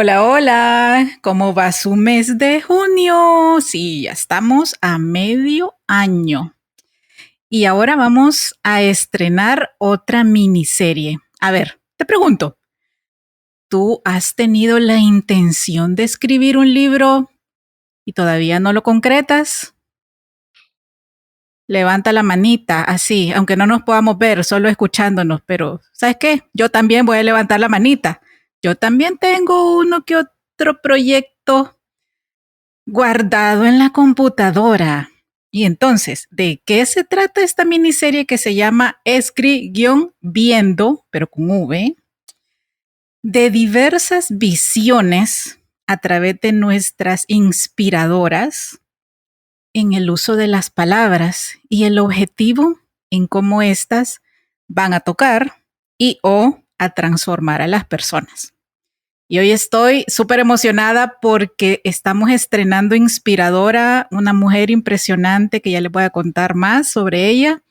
Hola, hola, ¿cómo va su mes de junio? Sí, ya estamos a medio año. Y ahora vamos a estrenar otra miniserie. A ver, te pregunto, ¿tú has tenido la intención de escribir un libro y todavía no lo concretas? Levanta la manita, así, aunque no nos podamos ver, solo escuchándonos, pero ¿sabes qué? Yo también voy a levantar la manita. Yo también tengo uno que otro proyecto guardado en la computadora. Y entonces, ¿de qué se trata esta miniserie que se llama Escri-Viendo, pero con V? De diversas visiones a través de nuestras inspiradoras en el uso de las palabras y el objetivo en cómo éstas van a tocar y o a transformar a las personas. Y hoy estoy súper emocionada porque estamos estrenando Inspiradora, una mujer impresionante que ya les voy a contar más sobre ella.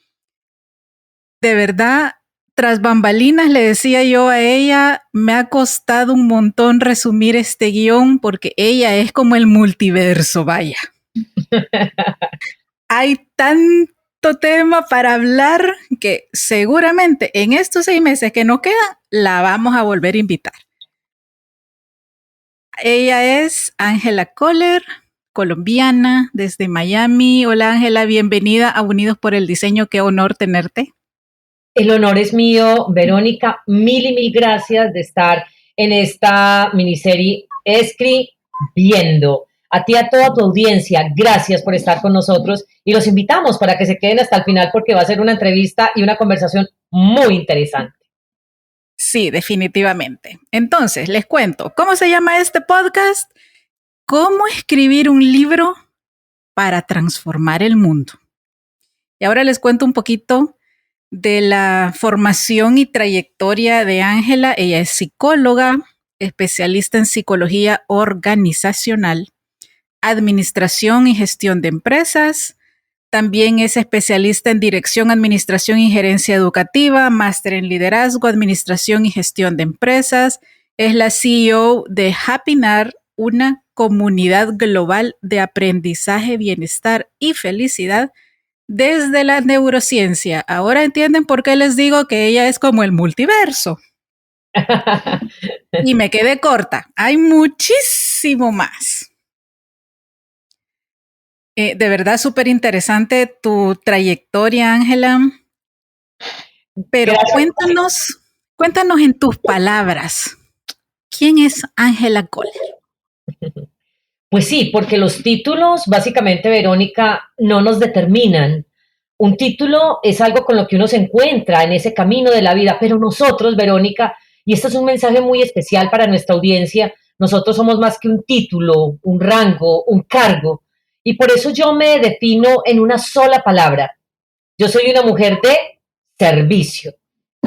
De verdad, tras bambalinas le decía yo a ella, me ha costado un montón resumir este guión porque ella es como el multiverso, vaya. Hay tanto tema para hablar que seguramente en estos 6 meses que nos quedan, la vamos a volver a invitar. Ella es Ángela Kohler, colombiana, desde Miami. Hola Ángela, bienvenida a Unidos por el Diseño. Qué honor tenerte. El honor es mío, Verónica. Mil y mil gracias de estar en esta miniserie Escribiendo. A ti, a toda tu audiencia, gracias por estar con nosotros y los invitamos para que se queden hasta el final porque va a ser una entrevista y una conversación muy interesante. Sí, definitivamente. Entonces, les cuento, ¿cómo se llama este podcast? ¿Cómo escribir un libro para transformar el mundo? Y ahora les cuento un poquito de la formación y trayectoria de Ángela. Ella es psicóloga, especialista en psicología organizacional, administración y gestión de empresas. También es especialista en dirección, administración y gerencia educativa, máster en liderazgo, administración y gestión de empresas. Es la CEO de Happinar, una comunidad global de aprendizaje, bienestar y felicidad desde la neurociencia. Ahora entienden por qué les digo que ella es como el multiverso. Y me quedé corta. Hay muchísimo más. De verdad, súper interesante tu trayectoria, Ángela. Pero Gracias. cuéntanos en tus palabras, ¿quién es Ángela Kohler? Pues sí, porque los títulos, básicamente, Verónica, no nos determinan. Un título es algo con lo que uno se encuentra en ese camino de la vida, pero nosotros, Verónica, y este es un mensaje muy especial para nuestra audiencia, nosotros somos más que un título, un rango, un cargo, y por eso yo me defino en una sola palabra. Yo soy una mujer de servicio.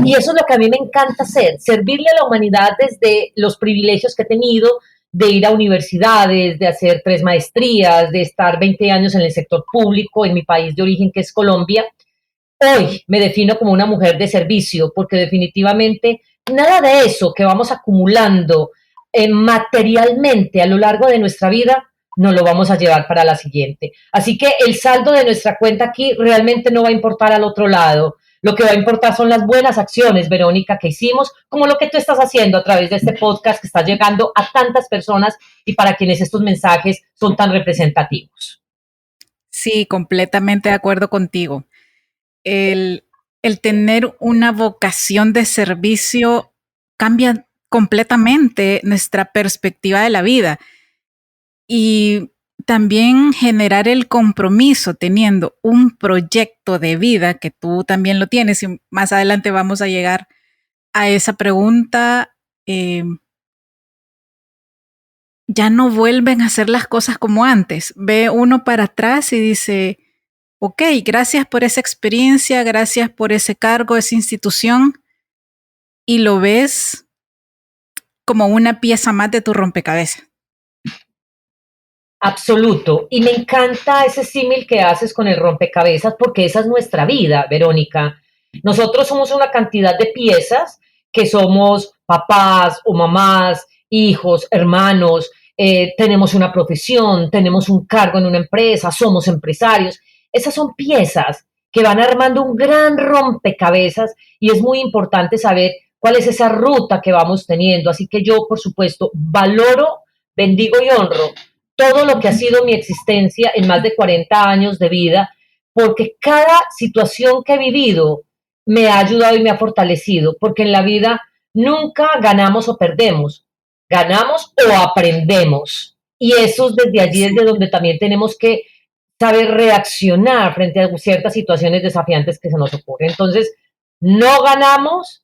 Y eso es lo que a mí me encanta hacer, servirle a la humanidad desde los privilegios que he tenido de ir a universidades, de hacer 3 maestrías, de estar 20 años en el sector público en mi país de origen, que es Colombia. Hoy me defino como una mujer de servicio, porque definitivamente nada de eso que vamos acumulando materialmente a lo largo de nuestra vida no lo vamos a llevar para la siguiente. Así que el saldo de nuestra cuenta aquí realmente no va a importar al otro lado. Lo que va a importar son las buenas acciones, Verónica, que hicimos, como lo que tú estás haciendo a través de este podcast que está llegando a tantas personas y para quienes estos mensajes son tan representativos. Sí, completamente de acuerdo contigo. El, el tener una vocación de servicio cambia completamente nuestra perspectiva de la vida y también generar el compromiso teniendo un proyecto de vida que tú también lo tienes y más adelante vamos a llegar a esa pregunta. Ya no vuelven a hacer las cosas como antes. Ve uno para atrás y dice, ok, gracias por esa experiencia, gracias por ese cargo, esa institución, y lo ves como una pieza más de tu rompecabezas. Absoluto. Y me encanta ese símil que haces con el rompecabezas porque esa es nuestra vida, Verónica. Nosotros somos una cantidad de piezas que somos papás o mamás, hijos, hermanos, tenemos una profesión, tenemos un cargo en una empresa, somos empresarios. Esas son piezas que van armando un gran rompecabezas y es muy importante saber cuál es esa ruta que vamos teniendo. Así que yo, por supuesto, valoro, bendigo y honro todo lo que ha sido mi existencia en más de 40 años de vida, porque cada situación que he vivido me ha ayudado y me ha fortalecido, porque en la vida nunca ganamos o perdemos, ganamos o aprendemos. Y eso es desde allí, desde donde también tenemos que saber reaccionar frente a ciertas situaciones desafiantes que se nos ocurren. Entonces, no ganamos,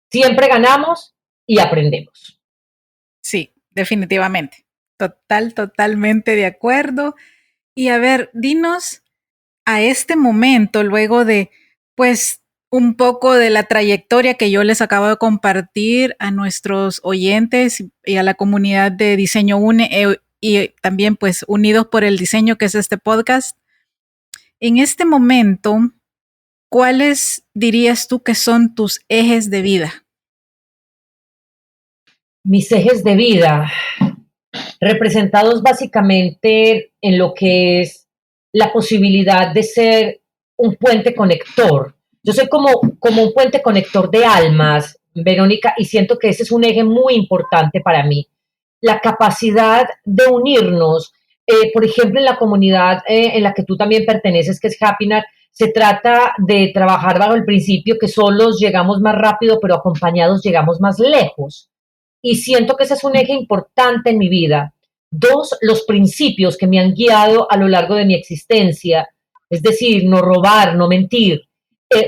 siempre ganamos y aprendemos. Sí, definitivamente. Totalmente de acuerdo. Y a ver, dinos a este momento, luego de, pues, un poco de la trayectoria que yo les acabo de compartir a nuestros oyentes y a la comunidad de Diseño UNE y también, pues, Unidos por el Diseño, que es este podcast. En este momento, ¿cuáles dirías tú que son tus ejes de vida? Mis ejes de vida, representados básicamente en lo que es la posibilidad de ser un puente conector. Yo soy como un puente conector de almas, Verónica, y siento que ese es un eje muy importante para mí. La capacidad de unirnos, por ejemplo, en la comunidad en la que tú también perteneces, que es Happiness, se trata de trabajar bajo el principio que solos llegamos más rápido, pero acompañados llegamos más lejos. Y siento que ese es un eje importante en mi vida. Dos, los principios que me han guiado a lo largo de mi existencia, es decir, no robar, no mentir,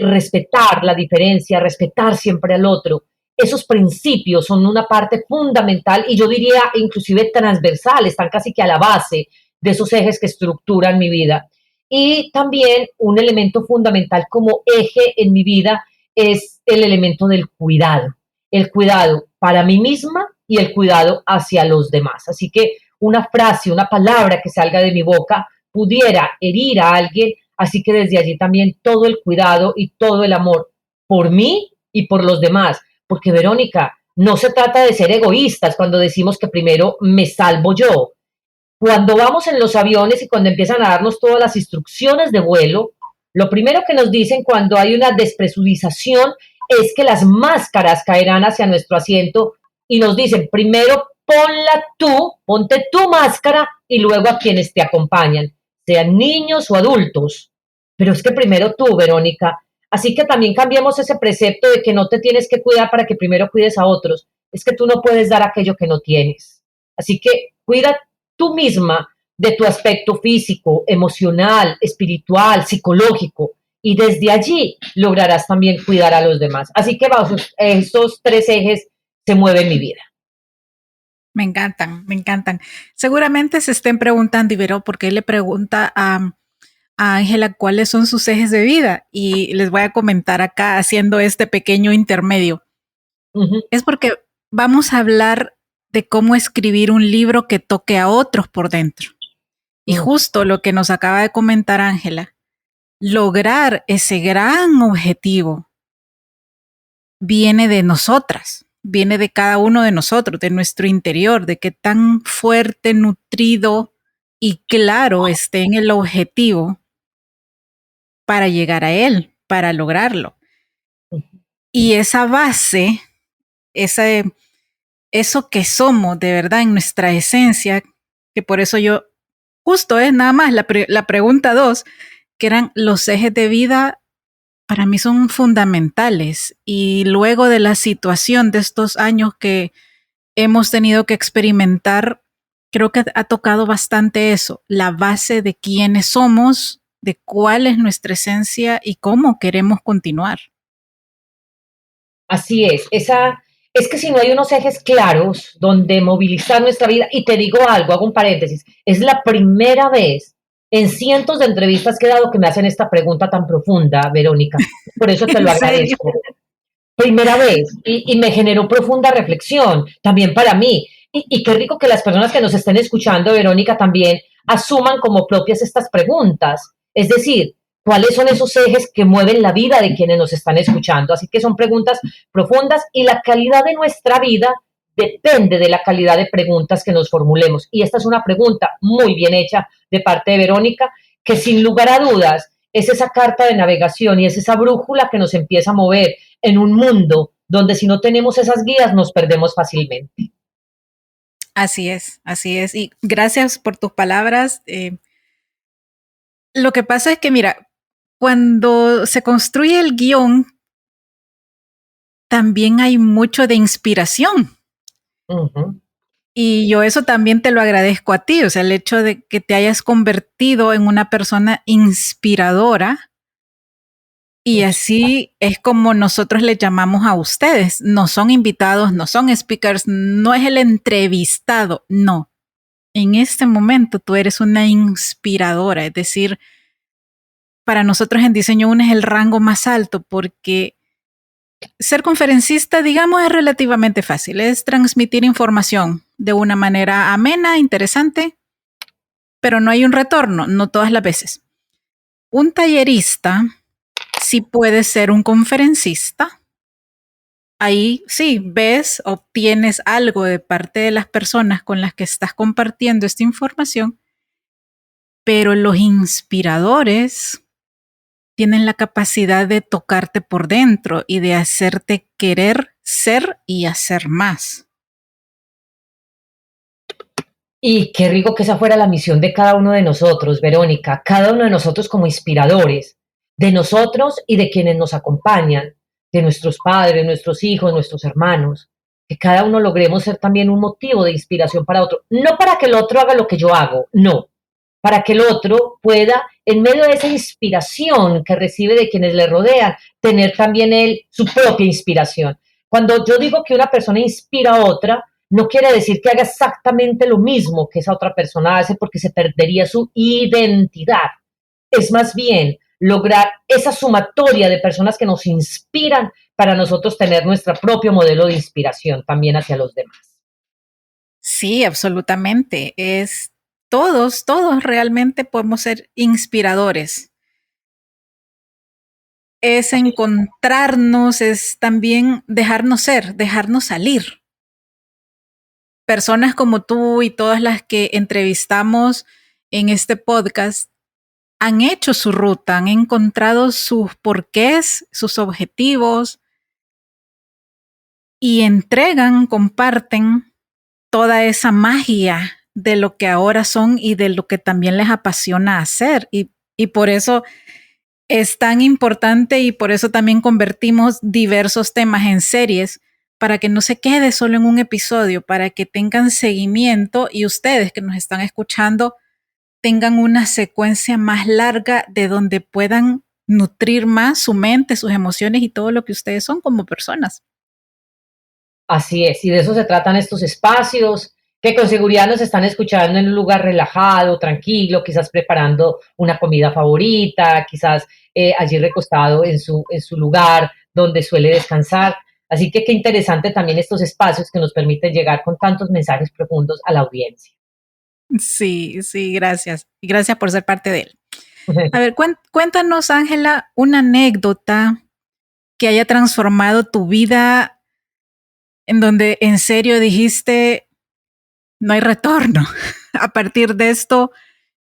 respetar la diferencia, respetar siempre al otro. Esos principios son una parte fundamental y yo diría inclusive transversal, están casi que a la base de esos ejes que estructuran mi vida. Y también un elemento fundamental como eje en mi vida es el elemento del cuidado. El cuidado para mí misma y el cuidado hacia los demás. Así que una frase, una palabra que salga de mi boca pudiera herir a alguien, así que desde allí también todo el cuidado y todo el amor por mí y por los demás. Porque Verónica, no se trata de ser egoístas cuando decimos que primero me salvo yo. Cuando vamos en los aviones y cuando empiezan a darnos todas las instrucciones de vuelo, lo primero que nos dicen cuando hay una despresurización es que las máscaras caerán hacia nuestro asiento y nos dicen, primero ponla tú, ponte tu máscara y luego a quienes te acompañan, sean niños o adultos. Pero es que primero tú, Verónica. Así que también cambiemos ese precepto de que no te tienes que cuidar para que primero cuides a otros. Es que tú no puedes dar aquello que no tienes. Así que cuida tú misma de tu aspecto físico, emocional, espiritual, psicológico, y desde allí lograrás también cuidar a los demás. Así que bajo estos tres ejes se mueve mi vida. Me encantan, me encantan. Seguramente se estén preguntando, Ibero, ¿por qué le pregunta a Ángela cuáles son sus ejes de vida? Y les voy a comentar acá haciendo este pequeño intermedio. Es porque vamos a hablar de cómo escribir un libro que toque a otros por dentro. Y justo lo que nos acaba de comentar Ángela, lograr ese gran objetivo viene de nosotras, viene de cada uno de nosotros, de nuestro interior, de qué tan fuerte, nutrido y claro esté en el objetivo para llegar a él, para lograrlo. Y esa base, eso que somos de verdad en nuestra esencia, que por eso yo, justo es nada más la pregunta 2, que eran los ejes de vida, para mí son fundamentales. Y luego de la situación de estos años que hemos tenido que experimentar, creo que ha tocado bastante eso, la base de quiénes somos, de cuál es nuestra esencia y cómo queremos continuar. Así es que si no hay unos ejes claros donde movilizar nuestra vida, y te digo algo, hago un paréntesis, es la primera vez en cientos de entrevistas que he dado que me hacen esta pregunta tan profunda, Verónica. Por eso te lo agradezco. Primera vez, y me generó profunda reflexión, también para mí. Y qué rico que las personas que nos estén escuchando, Verónica, también asuman como propias estas preguntas. Es decir, ¿cuáles son esos ejes que mueven la vida de quienes nos están escuchando? Así que son preguntas profundas y la calidad de nuestra vida depende de la calidad de preguntas que nos formulemos. Y esta es una pregunta muy bien hecha de parte de Verónica, que sin lugar a dudas es esa carta de navegación y es esa brújula que nos empieza a mover en un mundo donde si no tenemos esas guías nos perdemos fácilmente. Así es, así es. Y gracias por tus palabras. Lo que pasa es que, mira, cuando se construye el guión, también hay mucho de inspiración. Uh-huh. Y yo eso también te lo agradezco a ti, o sea, el hecho de que te hayas convertido en una persona inspiradora. Y así es como nosotros les llamamos a ustedes. No son invitados, no son speakers, no es el entrevistado, no. En este momento tú eres una inspiradora, es decir, para nosotros en Diseño 1 es el rango más alto porque ser conferencista, digamos, es relativamente fácil. Es transmitir información de una manera amena, interesante, pero no hay un retorno, no todas las veces. Un tallerista sí puede ser un conferencista. Ahí sí ves, obtienes algo de parte de las personas con las que estás compartiendo esta información, pero los inspiradores tienen la capacidad de tocarte por dentro y de hacerte querer ser y hacer más. Y qué rico que esa fuera la misión de cada uno de nosotros, Verónica, cada uno de nosotros como inspiradores, de nosotros y de quienes nos acompañan, de nuestros padres, nuestros hijos, nuestros hermanos, que cada uno logremos ser también un motivo de inspiración para otro, no para que el otro haga lo que yo hago, no, para que el otro pueda, en medio de esa inspiración que recibe de quienes le rodean, tener también él su propia inspiración. Cuando yo digo que una persona inspira a otra, no quiere decir que haga exactamente lo mismo que esa otra persona hace porque se perdería su identidad. Es más bien lograr esa sumatoria de personas que nos inspiran para nosotros tener nuestro propio modelo de inspiración también hacia los demás. Sí, absolutamente. Es todos realmente podemos ser inspiradores. Es encontrarnos, es también dejarnos ser, dejarnos salir. Personas como tú y todas las que entrevistamos en este podcast han hecho su ruta, han encontrado sus porqués, sus objetivos y entregan, comparten toda esa magia de lo que ahora son y de lo que también les apasiona hacer. Y por eso es tan importante y por eso también convertimos diversos temas en series para que no se quede solo en un episodio, para que tengan seguimiento y ustedes que nos están escuchando tengan una secuencia más larga de donde puedan nutrir más su mente, sus emociones y todo lo que ustedes son como personas. Así es, y de eso se tratan estos espacios, que con seguridad nos están escuchando en un lugar relajado, tranquilo, quizás preparando una comida favorita, quizás allí recostado en su lugar donde suele descansar. Así que qué interesante también estos espacios que nos permiten llegar con tantos mensajes profundos a la audiencia. Sí, sí, gracias. Y gracias por ser parte de él. A ver, cuéntanos, Ángela, una anécdota que haya transformado tu vida en donde en serio dijiste, no hay retorno. A partir de esto,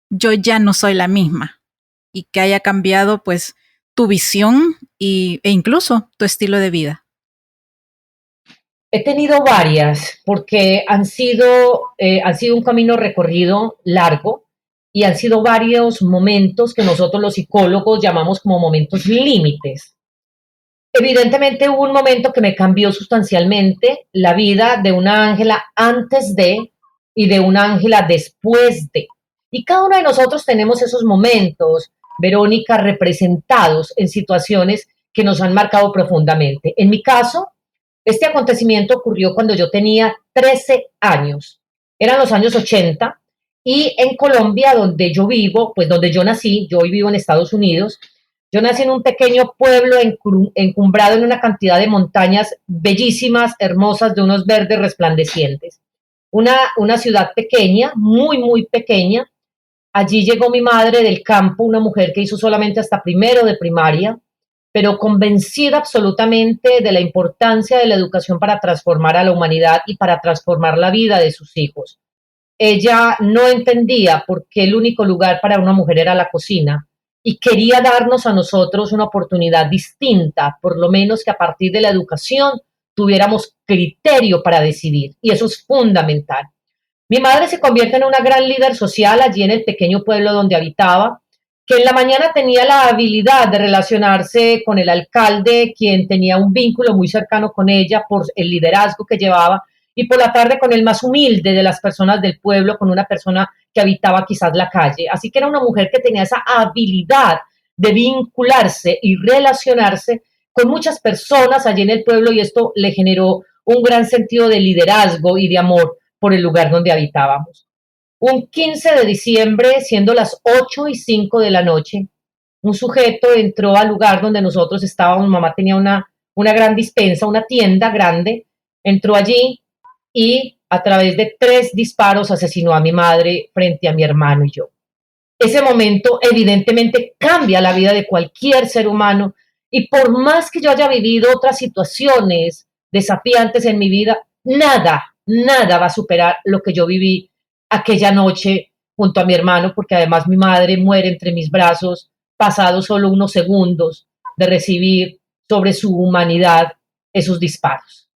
yo ya no soy la misma y que haya cambiado pues tu visión e incluso tu estilo de vida. He tenido varias porque han sido un camino recorrido largo y han sido varios momentos que nosotros los psicólogos llamamos como momentos límites. Evidentemente hubo un momento que me cambió sustancialmente la vida de una Ángela antes de y de una Ángela después de. Y cada uno de nosotros tenemos esos momentos, Verónica, representados en situaciones que nos han marcado profundamente. En mi caso, este acontecimiento ocurrió cuando yo tenía 13 años. Eran los años 80 y en Colombia, donde yo vivo, pues donde yo nací, yo hoy vivo en Estados Unidos, yo nací en un pequeño pueblo encumbrado en una cantidad de montañas bellísimas, hermosas, de unos verdes resplandecientes. Una ciudad pequeña, muy, muy pequeña. Allí llegó mi madre del campo, una mujer que hizo solamente hasta primero de primaria, pero convencida absolutamente de la importancia de la educación para transformar a la humanidad y para transformar la vida de sus hijos. Ella no entendía por qué el único lugar para una mujer era la cocina y quería darnos a nosotros una oportunidad distinta, por lo menos que a partir de la educación tuviéramos criterio para decidir, y eso es fundamental. Mi madre se convierte en una gran líder social allí en el pequeño pueblo donde habitaba, que en la mañana tenía la habilidad de relacionarse con el alcalde, quien tenía un vínculo muy cercano con ella por el liderazgo que llevaba, y por la tarde con el más humilde de las personas del pueblo, con una persona que habitaba quizás la calle. Así que era una mujer que tenía esa habilidad de vincularse y relacionarse con muchas personas allí en el pueblo, y esto le generó un gran sentido de liderazgo y de amor por el lugar donde habitábamos. Un 15 de diciembre, siendo las 8:05 de la noche, un sujeto entró al lugar donde nosotros estábamos. Mamá tenía una gran despensa, una tienda grande, entró allí y a través de 3 disparos asesinó a mi madre frente a mi hermano y yo. Ese momento evidentemente cambia la vida de cualquier ser humano, y por más que yo haya vivido otras situaciones desafiantes en mi vida, nada va a superar lo que yo viví aquella noche junto a mi hermano, porque además mi madre muere entre mis brazos, pasados solo unos segundos de recibir sobre su humanidad esos disparos.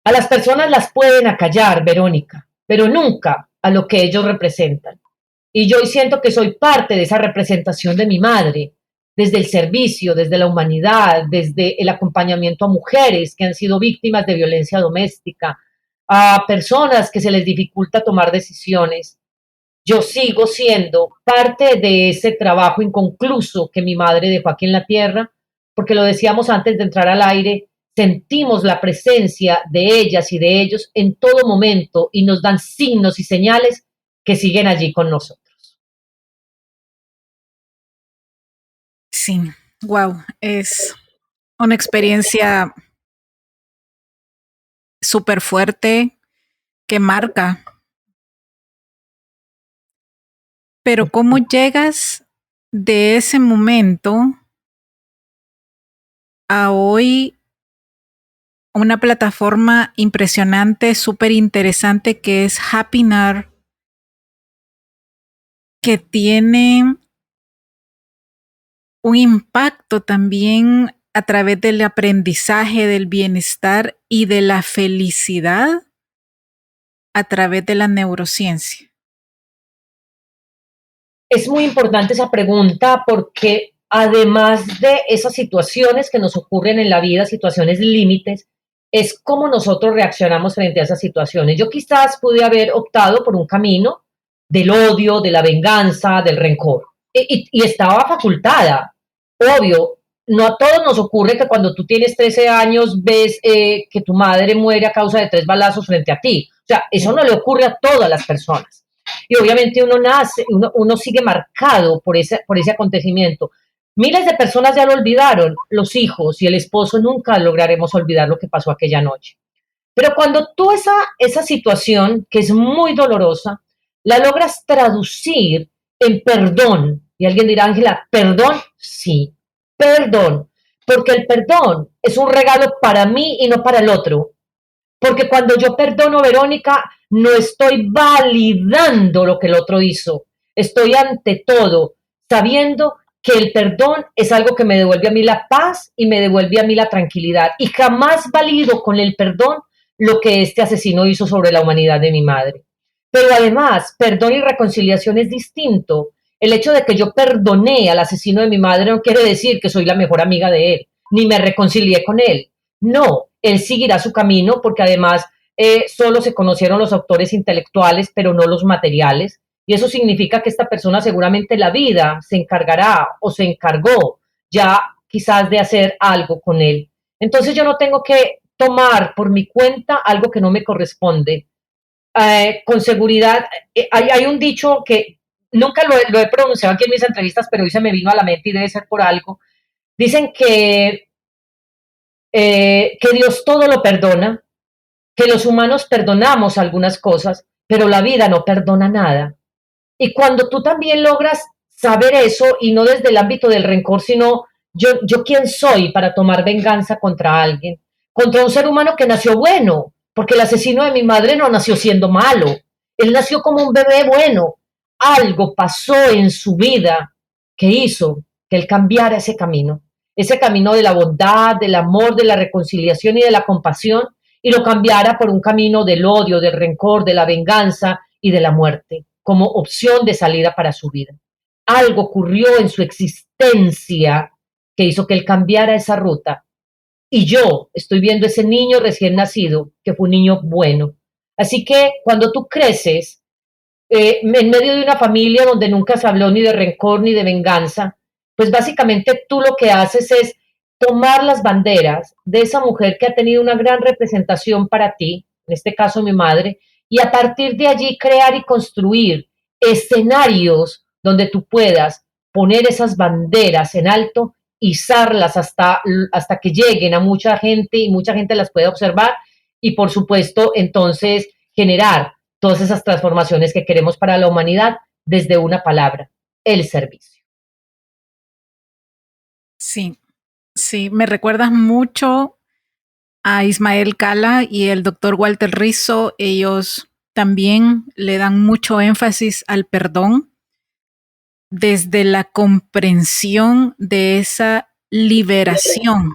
A las personas las pueden acallar, Verónica, pero nunca a lo que ellos representan. Y yo hoy siento que soy parte de esa representación de mi madre, desde el servicio, desde la humanidad, desde el acompañamiento a mujeres que han sido víctimas de violencia doméstica, a personas que se les dificulta tomar decisiones. Yo sigo siendo parte de ese trabajo inconcluso que mi madre dejó aquí en la tierra, porque lo decíamos antes de entrar al aire, sentimos la presencia de ellas y de ellos en todo momento y nos dan signos y señales que siguen allí con nosotros. Sí, wow, es una experiencia súper fuerte que marca. Pero ¿cómo llegas de ese momento a hoy una plataforma impresionante, súper interesante, que es Happinar, que tiene un impacto también a través del aprendizaje, del bienestar y de la felicidad a través de la neurociencia? Es muy importante esa pregunta porque además de esas situaciones que nos ocurren en la vida, situaciones límites, es cómo nosotros reaccionamos frente a esas situaciones. Yo quizás pude haber optado por un camino del odio, de la venganza, del rencor, y estaba facultada. Obvio, no a todos nos ocurre que cuando tú tienes 13 años ves que tu madre muere a causa de 3 balazos frente a ti. O sea, eso no le ocurre a todas las personas. Y obviamente uno sigue marcado por ese acontecimiento. Miles de personas ya lo olvidaron, los hijos y el esposo nunca lograremos olvidar lo que pasó aquella noche. Pero cuando tú esa situación, que es muy dolorosa, la logras traducir en perdón, y alguien dirá, Ángela, ¿perdón? Sí, perdón, porque el perdón es un regalo para mí y no para el otro. Porque cuando yo perdono, Verónica, no estoy validando lo que el otro hizo. Estoy ante todo sabiendo que el perdón es algo que me devuelve a mí la paz y me devuelve a mí la tranquilidad. Y jamás valido con el perdón lo que este asesino hizo sobre la humanidad de mi madre. Pero además, perdón y reconciliación es distinto. El hecho de que yo perdoné al asesino de mi madre no quiere decir que soy la mejor amiga de él, ni me reconcilié con él. No, él seguirá su camino porque además solo se conocieron los autores intelectuales, pero no los materiales. Y eso significa que esta persona seguramente la vida se encargará o se encargó ya quizás de hacer algo con él. Entonces yo no tengo que tomar por mi cuenta algo que no me corresponde. Con seguridad, hay un dicho que nunca lo he pronunciado aquí en mis entrevistas, pero hoy se me vino a la mente y debe ser por algo. Dicen que Dios todo lo perdona, que los humanos perdonamos algunas cosas, pero la vida no perdona nada. Y cuando tú también logras saber eso, y no desde el ámbito del rencor, sino yo quién soy para tomar venganza contra alguien, contra un ser humano que nació bueno, porque el asesino de mi madre no nació siendo malo, él nació como un bebé bueno. Algo pasó en su vida que hizo que él cambiara ese camino de la bondad, del amor, de la reconciliación y de la compasión, y lo cambiara por un camino del odio, del rencor, de la venganza y de la muerte, como opción de salida para su vida. Algo ocurrió en su existencia que hizo que él cambiara esa ruta. Y yo estoy viendo ese niño recién nacido, que fue un niño bueno. Así que cuando tú creces, en medio de una familia donde nunca se habló ni de rencor ni de venganza, pues básicamente tú lo que haces es tomar las banderas de esa mujer que ha tenido una gran representación para ti, en este caso mi madre, y a partir de allí crear y construir escenarios donde tú puedas poner esas banderas en alto, izarlas hasta que lleguen a mucha gente y mucha gente las pueda observar y por supuesto entonces generar todas esas transformaciones que queremos para la humanidad desde una palabra, el servicio. Sí, sí, me recuerdas mucho a Ismael Cala y el doctor Walter Rizzo. Ellos también le dan mucho énfasis al perdón desde la comprensión de esa liberación.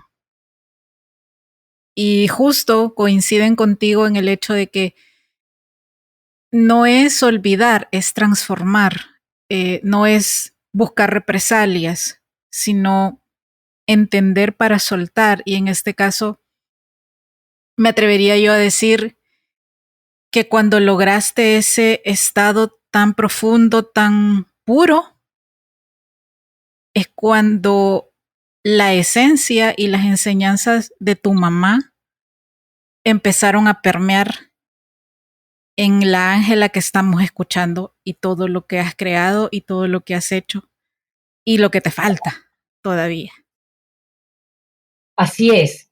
Y justo coinciden contigo en el hecho de que no es olvidar, es transformar, no es buscar represalias, sino entender para soltar. Y en este caso, me atrevería yo a decir que cuando lograste ese estado tan profundo, tan puro, es cuando la esencia y las enseñanzas de tu mamá empezaron a permear en la Ángela que estamos escuchando y todo lo que has creado y todo lo que has hecho y lo que te falta todavía. Así es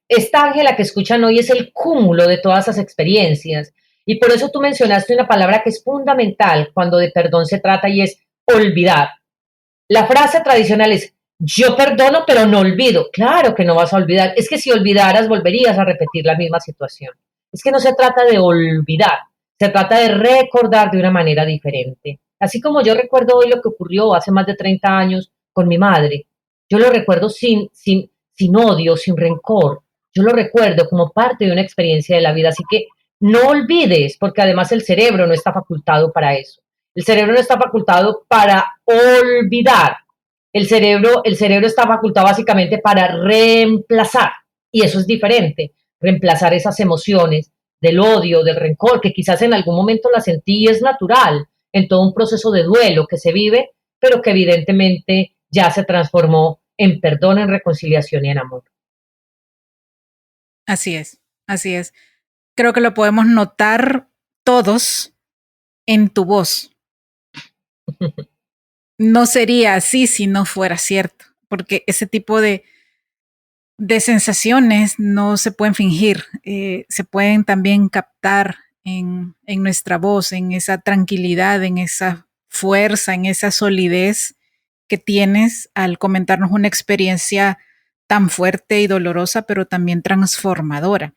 esta Ángela que escuchan hoy es el cúmulo de todas esas experiencias. Y por eso tú mencionaste una palabra que es fundamental cuando de perdón se trata y es olvidar. La frase tradicional es, yo perdono, pero no olvido. Claro que no vas a olvidar. Es que si olvidaras, volverías a repetir la misma situación. Es que no se trata de olvidar, se trata de recordar de una manera diferente. Así como yo recuerdo hoy lo que ocurrió hace más de 30 años con mi madre, yo lo recuerdo sin odio, sin rencor. Yo lo recuerdo como parte de una experiencia de la vida. Así que no olvides, porque además el cerebro no está facultado para eso. El cerebro no está facultado para olvidar. El cerebro está facultado básicamente para reemplazar. Y eso es diferente. Reemplazar esas emociones del odio, del rencor, que quizás en algún momento la sentí y es natural en todo un proceso de duelo que se vive, pero que evidentemente ya se transformó en perdón, en reconciliación y en amor. Así es, así es. Creo que lo podemos notar todos en tu voz. No sería así si no fuera cierto, porque ese tipo de sensaciones no se pueden fingir, se pueden también captar en nuestra voz, en esa tranquilidad, en esa fuerza, en esa solidez que tienes al comentarnos una experiencia tan fuerte y dolorosa, pero también transformadora.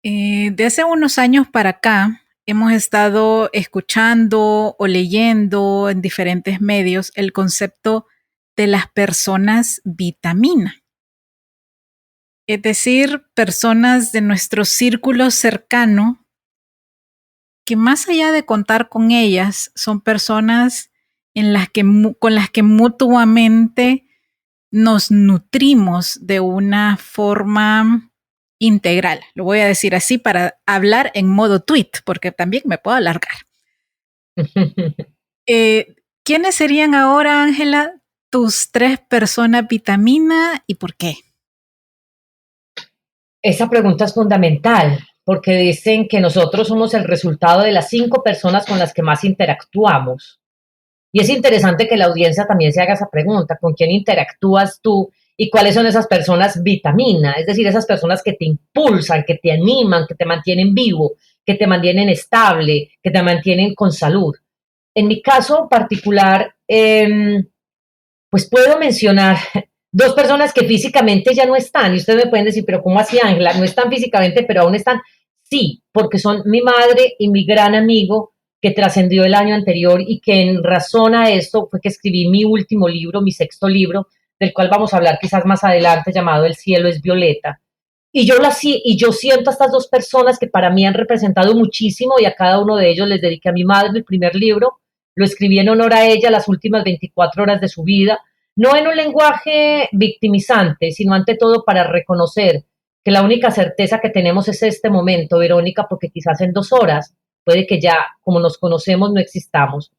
De hace unos años para acá, hemos estado escuchando o leyendo en diferentes medios el concepto de las personas vitamina. Es decir, personas de nuestro círculo cercano que más allá de contar con ellas, son personas con las que mutuamente nos nutrimos de una forma integral. Lo voy a decir así para hablar en modo tweet, porque también me puedo alargar. ¿Quiénes serían ahora, Ángela, tus 3 personas vitamina y por qué? Esa pregunta es fundamental porque dicen que nosotros somos el resultado de las 5 personas con las que más interactuamos. Y es interesante que la audiencia también se haga esa pregunta, ¿con quién interactúas tú y cuáles son esas personas vitamina? Es decir, esas personas que te impulsan, que te animan, que te mantienen vivo, que te mantienen estable, que te mantienen con salud. En mi caso particular, Pues puedo mencionar dos personas que físicamente ya no están, y ustedes me pueden decir, pero ¿cómo así, Ángela? No están físicamente, pero aún están. Sí, porque son mi madre y mi gran amigo que trascendió el año anterior y que en razón a esto fue que escribí mi último libro, mi sexto libro, del cual vamos a hablar quizás más adelante, llamado El cielo es violeta. Y yo siento a estas dos personas que para mí han representado muchísimo y a cada uno de ellos les dediqué a mi madre el primer libro, lo escribí en honor a ella las últimas 24 horas de su vida, no en un lenguaje victimizante, sino ante todo para reconocer que la única certeza que tenemos es este momento, Verónica, porque quizás en 2 horas puede que ya, como nos conocemos, no existamos.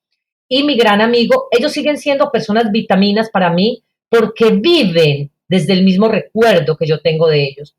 Y mi gran amigo, ellos siguen siendo personas vitaminas para mí porque viven desde el mismo recuerdo que yo tengo de ellos.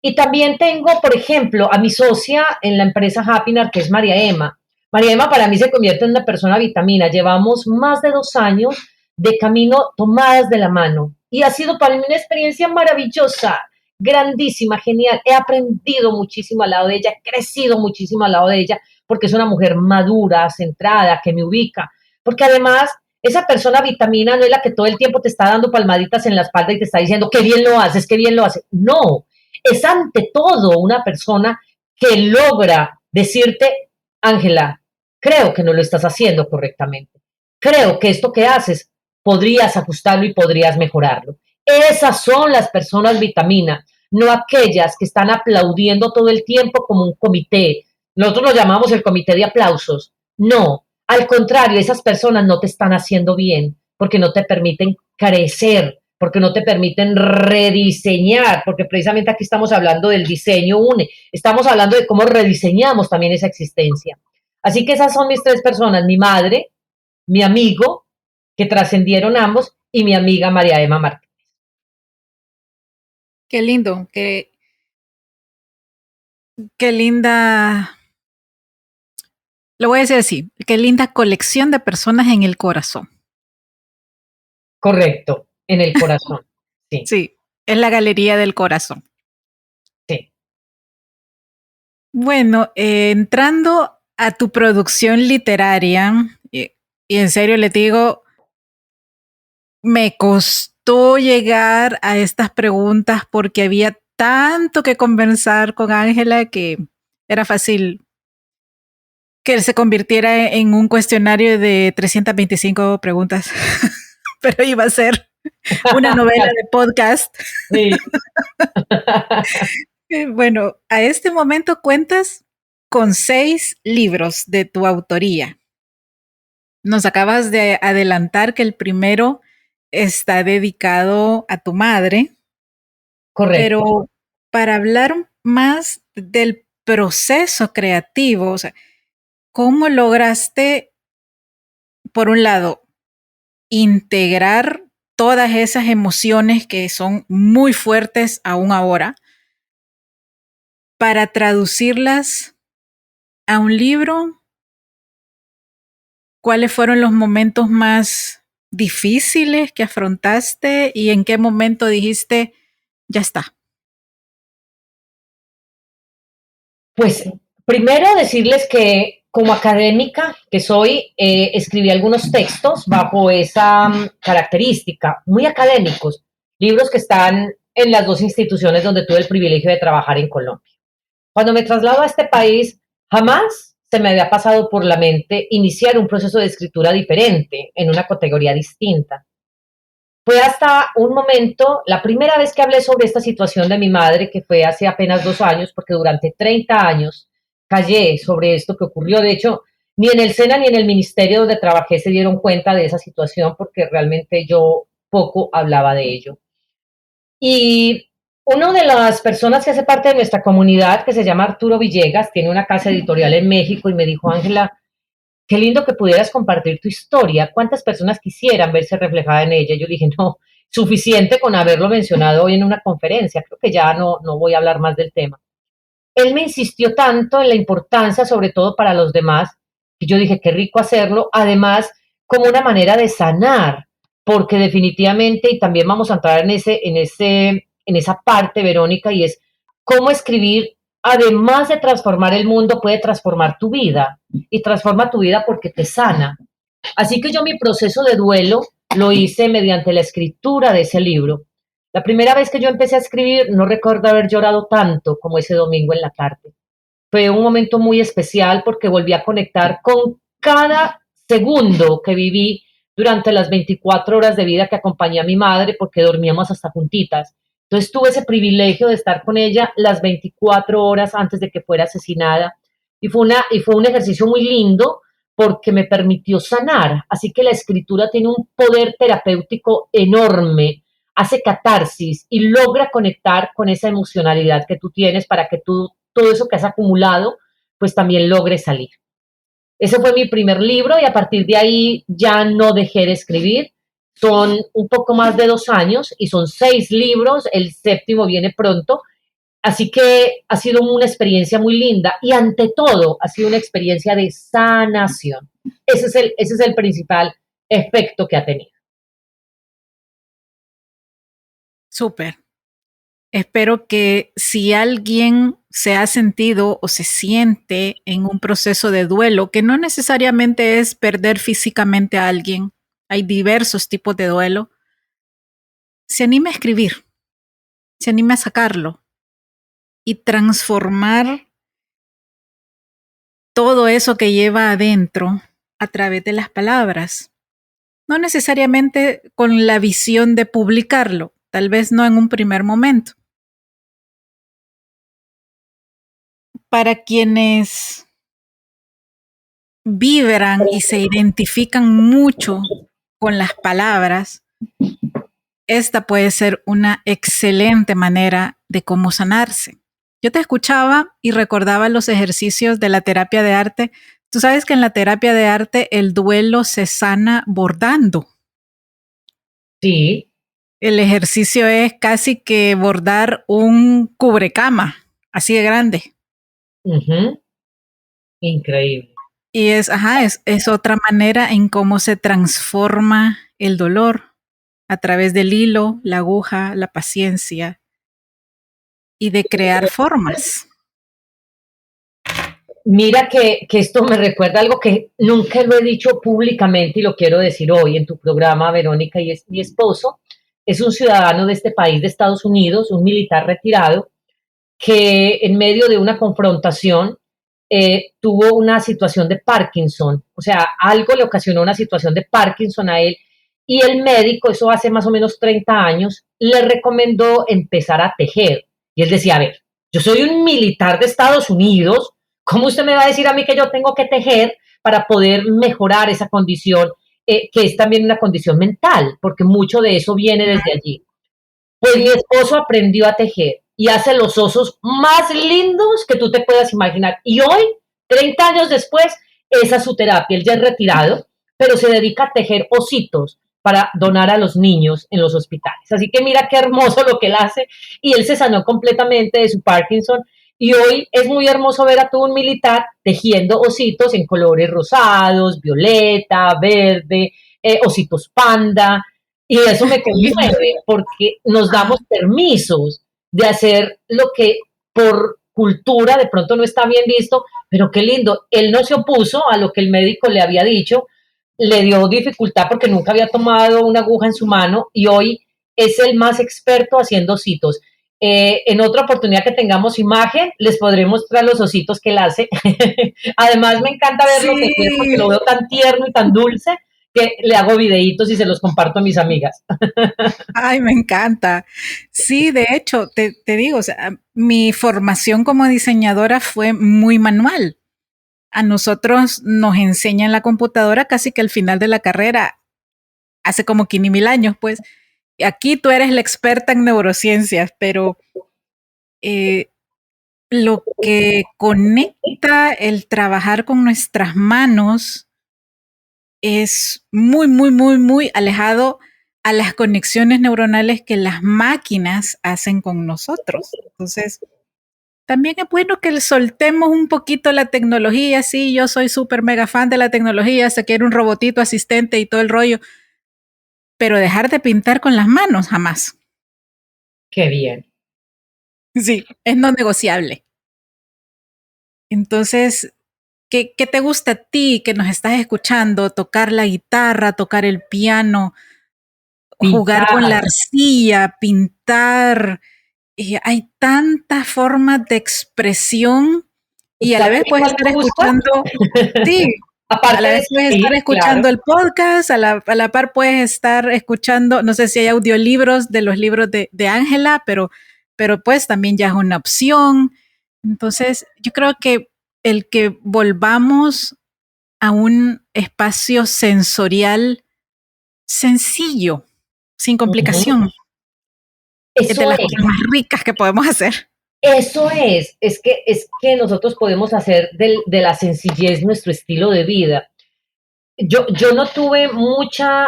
Y también tengo, por ejemplo, a mi socia en la empresa Happinar, que es María Emma. María Emma para mí se convierte en una persona vitamina. Llevamos más de 2 años de camino tomadas de la mano. Y ha sido para mí una experiencia maravillosa, grandísima, genial. He aprendido muchísimo al lado de ella, he crecido muchísimo al lado de ella, porque es una mujer madura, centrada, que me ubica. Porque además, esa persona vitamina no es la que todo el tiempo te está dando palmaditas en la espalda y te está diciendo, qué bien lo haces, qué bien lo haces. No, es ante todo una persona que logra decirte, Ángela, creo que no lo estás haciendo correctamente. Creo que esto que haces podrías ajustarlo y podrías mejorarlo. Esas son las personas vitamina, no aquellas que están aplaudiendo todo el tiempo como un comité. Nosotros lo llamamos el comité de aplausos. No, al contrario, esas personas no te están haciendo bien porque no te permiten crecer, porque no te permiten rediseñar, porque precisamente aquí estamos hablando del diseño UNE, estamos hablando de cómo rediseñamos también esa existencia. Así que esas son mis tres personas, mi madre, mi amigo, que trascendieron ambos, y mi amiga María Emma Martínez. Qué lindo, qué linda, lo voy a decir así, qué linda colección de personas en el corazón. Correcto, en el corazón. Sí, Sí, es la galería del corazón. sí. Bueno, entrando a tu producción literaria, y en serio le digo, me costó llegar a estas preguntas porque había tanto que conversar con Ángela que era fácil que se convirtiera en un cuestionario de 325 preguntas, pero iba a ser una novela de podcast. Sí. Bueno, a este momento cuentas con 6 libros de tu autoría. Nos acabas de adelantar que el primero está dedicado a tu madre, Correcto. pero para hablar más del proceso creativo, o sea, ¿cómo lograste, por un lado, integrar todas esas emociones que son muy fuertes aún ahora para traducirlas a un libro? ¿Cuáles fueron los momentos más difíciles que afrontaste y en qué momento dijiste, ya está? Pues primero decirles que como académica que soy, escribí algunos textos bajo esa característica, muy académicos, libros que están en las dos instituciones donde tuve el privilegio de trabajar en Colombia. Cuando me traslado a este país, jamás se me había pasado por la mente iniciar un proceso de escritura diferente, en una categoría distinta. Fue hasta un momento, la primera vez que hablé sobre esta situación de mi madre, que fue hace apenas 2 años, porque durante 30 años callé sobre esto que ocurrió. De hecho, ni en el SENA ni en el ministerio donde trabajé se dieron cuenta de esa situación porque realmente yo poco hablaba de ello. Y una de las personas que hace parte de nuestra comunidad, que se llama Arturo Villegas, tiene una casa editorial en México y me dijo, Ángela, qué lindo que pudieras compartir tu historia. ¿Cuántas personas quisieran verse reflejada en ella? Yo dije, no, suficiente con haberlo mencionado hoy en una conferencia. Creo que ya no voy a hablar más del tema. Él me insistió tanto en la importancia, sobre todo para los demás, que yo dije, qué rico hacerlo. Además, como una manera de sanar, porque definitivamente, y también vamos a entrar en esa parte, Verónica, y es cómo escribir, además de transformar el mundo, puede transformar tu vida. Y transforma tu vida porque te sana. Así que yo mi proceso de duelo lo hice mediante la escritura de ese libro. La primera vez que yo empecé a escribir, no recuerdo haber llorado tanto como ese domingo en la tarde. Fue un momento muy especial porque volví a conectar con cada segundo que viví durante las 24 horas de vida que acompañé a mi madre porque dormíamos hasta juntitas. Entonces tuve ese privilegio de estar con ella las 24 horas antes de que fuera asesinada y fue un ejercicio muy lindo porque me permitió sanar. Así que la escritura tiene un poder terapéutico enorme, hace catarsis y logra conectar con esa emocionalidad que tú tienes para que tú todo eso que has acumulado, pues también logre salir. Ese fue mi primer libro y a partir de ahí ya no dejé de escribir. Son un poco más de 2 años y son 6 libros, el séptimo viene pronto, así que ha sido una experiencia muy linda y ante todo ha sido una experiencia de sanación. Ese es el principal efecto que ha tenido. Súper. Espero que si alguien se ha sentido o se siente en un proceso de duelo, que no necesariamente es perder físicamente a alguien, hay diversos tipos de duelo, se anime a escribir, se anime a sacarlo y transformar todo eso que lleva adentro a través de las palabras. No necesariamente con la visión de publicarlo, tal vez no en un primer momento. Para quienes vibran y se identifican mucho con las palabras, esta puede ser una excelente manera de cómo sanarse. Yo te escuchaba y recordaba los ejercicios de la terapia de arte. Tú sabes que en la terapia de arte el duelo se sana bordando. Sí. El ejercicio es casi que bordar un cubrecama, así de grande. Uh-huh. Increíble. Y es otra manera en cómo se transforma el dolor a través del hilo, la aguja, la paciencia y de crear formas. Mira que esto me recuerda algo que nunca lo he dicho públicamente y lo quiero decir hoy en tu programa, Verónica, y es mi esposo. Es un ciudadano de este país, de Estados Unidos, un militar retirado, que en medio de una confrontación tuvo una situación de Parkinson. O sea, algo le ocasionó una situación de Parkinson a él y el médico, eso hace más o menos 30 años, le recomendó empezar a tejer. Y él decía, a ver, yo soy un militar de Estados Unidos, ¿cómo usted me va a decir a mí que yo tengo que tejer para poder mejorar esa condición, que es también una condición mental, porque mucho de eso viene desde allí? Pues mi esposo aprendió a tejer y hace los osos más lindos que tú te puedas imaginar. Y hoy, 30 años después, esa es su terapia. Él ya es retirado, pero se dedica a tejer ositos para donar a los niños en los hospitales. Así que mira qué hermoso lo que él hace. Y él se sanó completamente de su Parkinson. Y hoy es muy hermoso ver a todo un militar tejiendo ositos en colores rosados, violeta, verde, ositos panda. Y eso me conmueve porque nos damos permisos de hacer lo que por cultura de pronto no está bien visto, pero qué lindo. Él no se opuso a lo que el médico le había dicho, le dio dificultad porque nunca había tomado una aguja en su mano y hoy es el más experto haciendo ositos. En otra oportunidad que tengamos imagen, les podré mostrar los ositos que él hace. Además, me encanta verlo tejer porque lo veo tan tierno y tan dulce que le hago videitos y se los comparto a mis amigas. Ay, me encanta. Sí, de hecho, te digo, o sea, mi formación como diseñadora fue muy manual. A nosotros nos enseñan la computadora casi que al final de la carrera, hace como 500,000 años, pues. Aquí tú eres la experta en neurociencias, pero lo que conecta el trabajar con nuestras manos es muy, muy, muy, muy alejado a las conexiones neuronales que las máquinas hacen con nosotros. Entonces, también es bueno que soltemos un poquito la tecnología. Sí, yo soy súper mega fan de la tecnología, se quiere un robotito asistente y todo el rollo, pero dejar de pintar con las manos, jamás. Qué bien. Sí, es no negociable. Entonces, ¿qué te gusta a ti que nos estás escuchando? Tocar la guitarra, tocar el piano, jugar con la Pintar. arcilla, pintar. Hay tantas formas de expresión y a la ¿Sabes vez puedes cuál estar me gusta? escuchando, sí, a Aparte la de vez puedes escribir, estar claro. escuchando el podcast, a la par puedes estar escuchando, no sé si hay audiolibros de los libros de Ángela, pero pues también ya es una opción. Entonces, yo creo que el que volvamos a un espacio sensorial sencillo, sin Ujú. complicación, es de Eso las es. cosas más ricas que podemos hacer. Eso es que nosotros podemos hacer de la sencillez nuestro estilo de vida. Yo no tuve mucha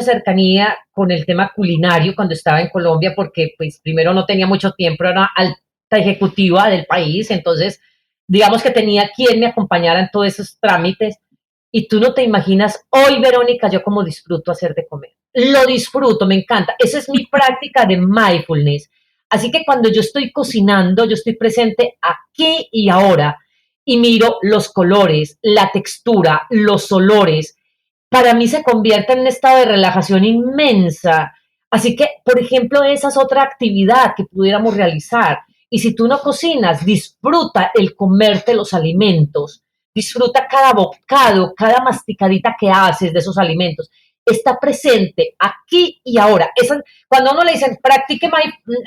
cercanía con el tema culinario cuando estaba en Colombia porque pues primero no tenía mucho tiempo, era alta ejecutiva del país, entonces digamos que tenía quien me acompañara en todos esos trámites y tú no te imaginas hoy, Verónica, yo como disfruto hacer de comer. Lo disfruto, me encanta. Esa es mi práctica de mindfulness. Así que cuando yo estoy cocinando, yo estoy presente aquí y ahora y miro los colores, la textura, los olores. Para mí se convierte en un estado de relajación inmensa. Así que, por ejemplo, esa es otra actividad que pudiéramos realizar. Y si tú no cocinas, disfruta el comerte los alimentos, disfruta cada bocado, cada masticadita que haces de esos alimentos. Está presente aquí y ahora. Cuando a uno le dicen, practique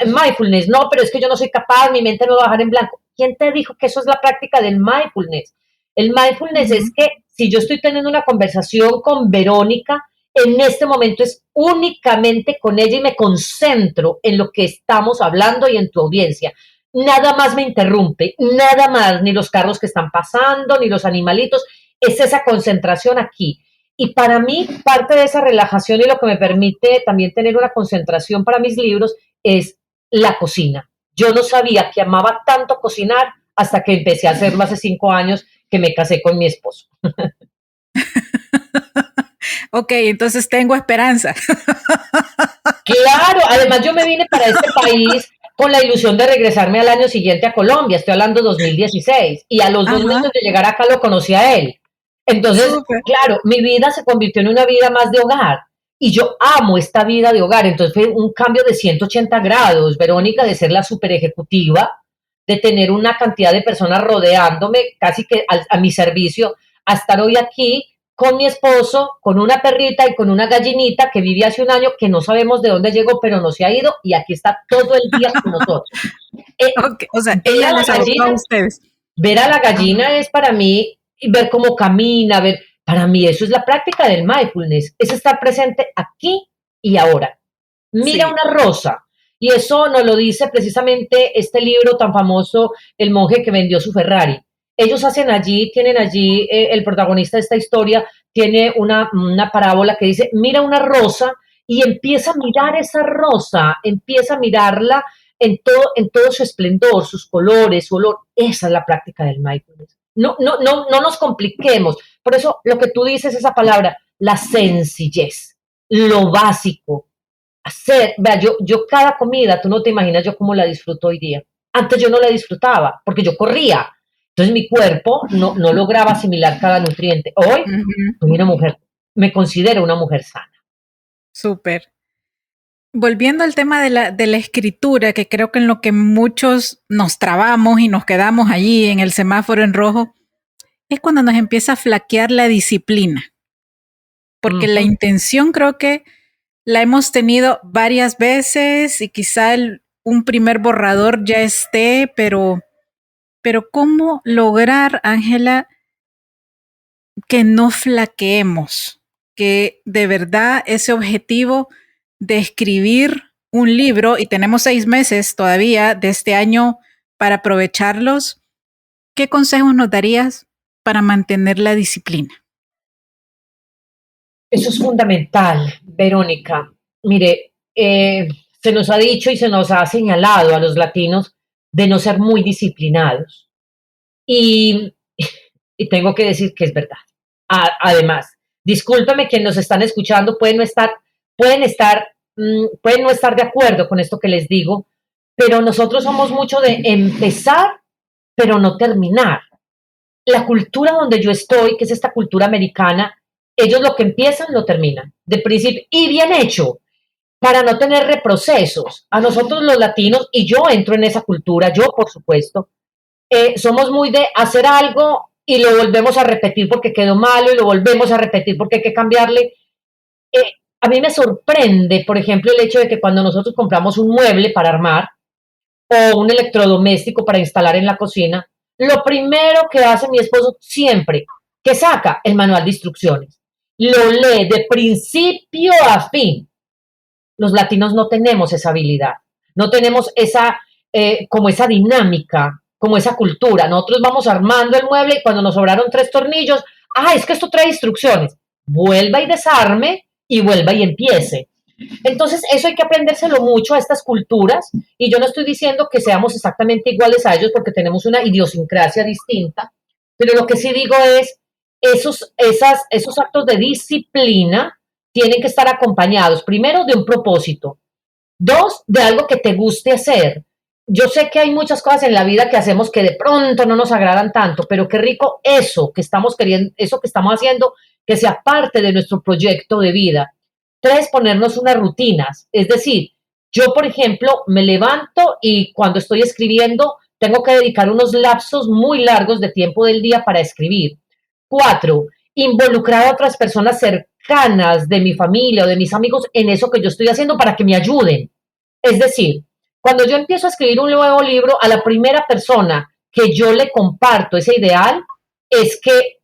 mindfulness, no, pero es que yo no soy capaz, mi mente me va a bajar en blanco. ¿Quién te dijo que eso es la práctica del mindfulness? El mindfulness es Ujú. que si yo estoy teniendo una conversación con Verónica, en este momento es únicamente con ella y me concentro en lo que estamos hablando y en tu audiencia. Nada más me interrumpe, nada más, ni los carros que están pasando, ni los animalitos, es esa concentración aquí. Y para mí, parte de esa relajación y lo que me permite también tener una concentración para mis libros es la cocina. Yo no sabía que amaba tanto cocinar hasta que empecé a hacerlo hace 5 años que me casé con mi esposo. Ok, entonces tengo esperanza. Claro, además yo me vine para este país con la ilusión de regresarme al año siguiente a Colombia, estoy hablando 2016, y a los 2 meses Ajá, de llegar acá lo conocí a él. Entonces, súper. claro, mi vida se convirtió en una vida más de hogar, y yo amo esta vida de hogar, entonces fue un cambio de 180 grados, Verónica, de ser la super ejecutiva, de tener una cantidad de personas rodeándome, casi que a mi servicio, a estar hoy aquí con mi esposo, con una perrita y con una gallinita que vive hace un año que no sabemos de dónde llegó, pero no se ha ido y aquí está todo el día con nosotros. Ok, o sea, Ver ella a la los adoptó a gallina, ustedes. ver a la Ajá, gallina es para mí ver cómo camina, ver, para mí eso es la práctica del mindfulness, es estar presente aquí y ahora. Mira sí. una rosa. Y eso nos lo dice precisamente este libro tan famoso, El monje que vendió su Ferrari. Ellos hacen allí, tienen allí, el protagonista de esta historia tiene una parábola que dice, mira una rosa y empieza a mirar esa rosa, empieza a mirarla en todo su esplendor, sus colores, su olor. Esa es la práctica del mindfulness. No nos compliquemos. Por eso lo que tú dices, esa palabra, la sencillez, lo básico, hacer, vea, yo cada comida, tú no te imaginas yo cómo la disfruto hoy día. Antes yo no la disfrutaba porque yo corría. Entonces mi cuerpo no lograba asimilar cada nutriente. Hoy Ujú, soy una mujer, me considero una mujer sana. súper. Volviendo al tema de la escritura, que creo que en lo que muchos nos trabamos y nos quedamos allí en el semáforo en rojo, es cuando nos empieza a flaquear la disciplina. Porque la Ujú. intención creo que la hemos tenido varias veces y quizá un primer borrador ya esté, pero ¿cómo lograr, Ángela, que no flaqueemos? Que de verdad ese objetivo de escribir un libro, y tenemos 6 meses todavía de este año para aprovecharlos, ¿qué consejos nos darías para mantener la disciplina? Eso es fundamental, Verónica. Mire, se nos ha dicho y se nos ha señalado a los latinos de no ser muy disciplinados. Y, y tengo que decir que es verdad. Además, discúlpeme quienes nos están escuchando, pueden no estar de acuerdo con esto que les digo, pero nosotros somos mucho de empezar, pero no terminar. La cultura donde yo estoy, que es esta cultura americana, ellos lo que empiezan lo terminan, de principio, y bien hecho. para no tener reprocesos. A nosotros los latinos, y yo entro en esa cultura, yo por supuesto, somos muy de hacer algo y lo volvemos a repetir porque quedó malo y lo volvemos a repetir porque hay que cambiarle. A mí me sorprende, por ejemplo, el hecho de que cuando nosotros compramos un mueble para armar o un electrodoméstico para instalar en la cocina, lo primero que hace mi esposo siempre, que saca el manual de instrucciones, lo lee de principio a fin. Los latinos no tenemos esa habilidad, no tenemos esa, como esa dinámica, como esa cultura. Nosotros vamos armando el mueble y cuando nos sobraron 3 tornillos, es que esto trae instrucciones. Vuelva y desarme y vuelva y empiece. Entonces, eso hay que aprendérselo mucho a estas culturas y yo no estoy diciendo que seamos exactamente iguales a ellos porque tenemos una idiosincrasia distinta, pero lo que sí digo es, esos actos de disciplina tienen que estar acompañados, primero, de un propósito, dos, de algo que te guste hacer. Yo sé que hay muchas cosas en la vida que hacemos que de pronto no nos agradan tanto, pero qué rico eso que estamos queriendo, eso que estamos haciendo, que sea parte de nuestro proyecto de vida. Tres, ponernos unas rutinas. Es decir, yo, por ejemplo, me levanto y cuando estoy escribiendo, tengo que dedicar unos lapsos muy largos de tiempo del día para escribir. Cuatro, involucrar a otras personas cercanas de mi familia o de mis amigos en eso que yo estoy haciendo para que me ayuden. Es decir, cuando yo empiezo a escribir un nuevo libro, a la primera persona que yo le comparto ese ideal es que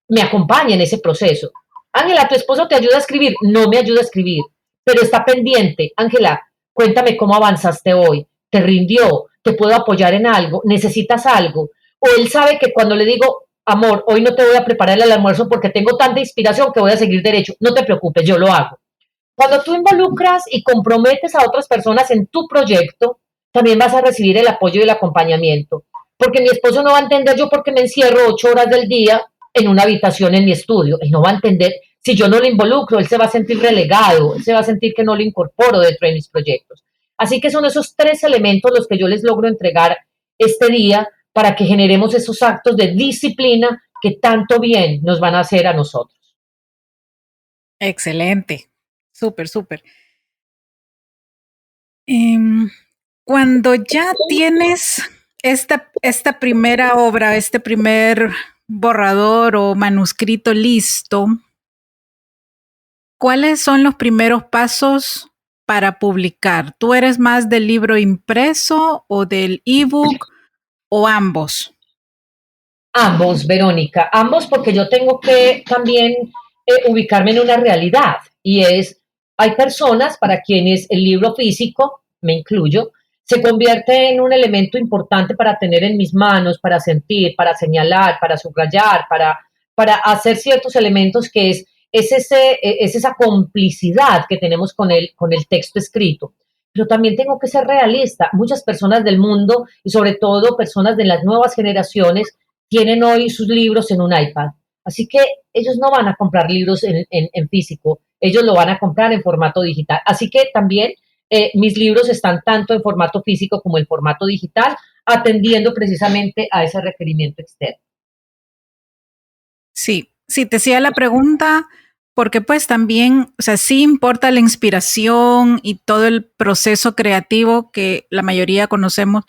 me acompañe en ese proceso. Ángela, ¿tu esposo te ayuda a escribir? No me ayuda a escribir, pero está pendiente. Ángela, cuéntame cómo avanzaste hoy. ¿Te rindió? ¿Te puedo apoyar en algo? ¿Necesitas algo? O él sabe que cuando le digo, amor, hoy no te voy a preparar el almuerzo porque tengo tanta inspiración que voy a seguir derecho. No te preocupes, yo lo hago. Cuando tú involucras y comprometes a otras personas en tu proyecto, también vas a recibir el apoyo y el acompañamiento. Porque mi esposo no va a entender yo porque me encierro 8 horas del día en una habitación en mi estudio. Él no va a entender si yo no lo involucro, él se va a sentir relegado, él se va a sentir que no lo incorporo dentro de mis proyectos. Así que son esos 3 elementos los que yo les logro entregar este día para que generemos esos actos de disciplina que tanto bien nos van a hacer a nosotros. Excelente. Súper, súper. Cuando ya tienes esta primera obra, este primer borrador o manuscrito listo, ¿cuáles son los primeros pasos para publicar? ¿Tú eres más del libro impreso o del ebook o ambos? Ambos, Verónica, ambos porque yo tengo que también ubicarme en una realidad y es, hay personas para quienes el libro físico, me incluyo, se convierte en un elemento importante para tener en mis manos, para sentir, para señalar, para subrayar, para hacer ciertos elementos que es esa complicidad que tenemos con el texto escrito. Pero también tengo que ser realista. Muchas personas del mundo y sobre todo personas de las nuevas generaciones tienen hoy sus libros en un iPad. Así que ellos no van a comprar libros en físico, ellos lo van a comprar en formato digital. Así que también mis libros están tanto en formato físico como en formato digital, atendiendo precisamente a ese requerimiento externo. Sí, sí, te hacía la pregunta porque pues también, o sea, sí importa la inspiración y todo el proceso creativo que la mayoría conocemos,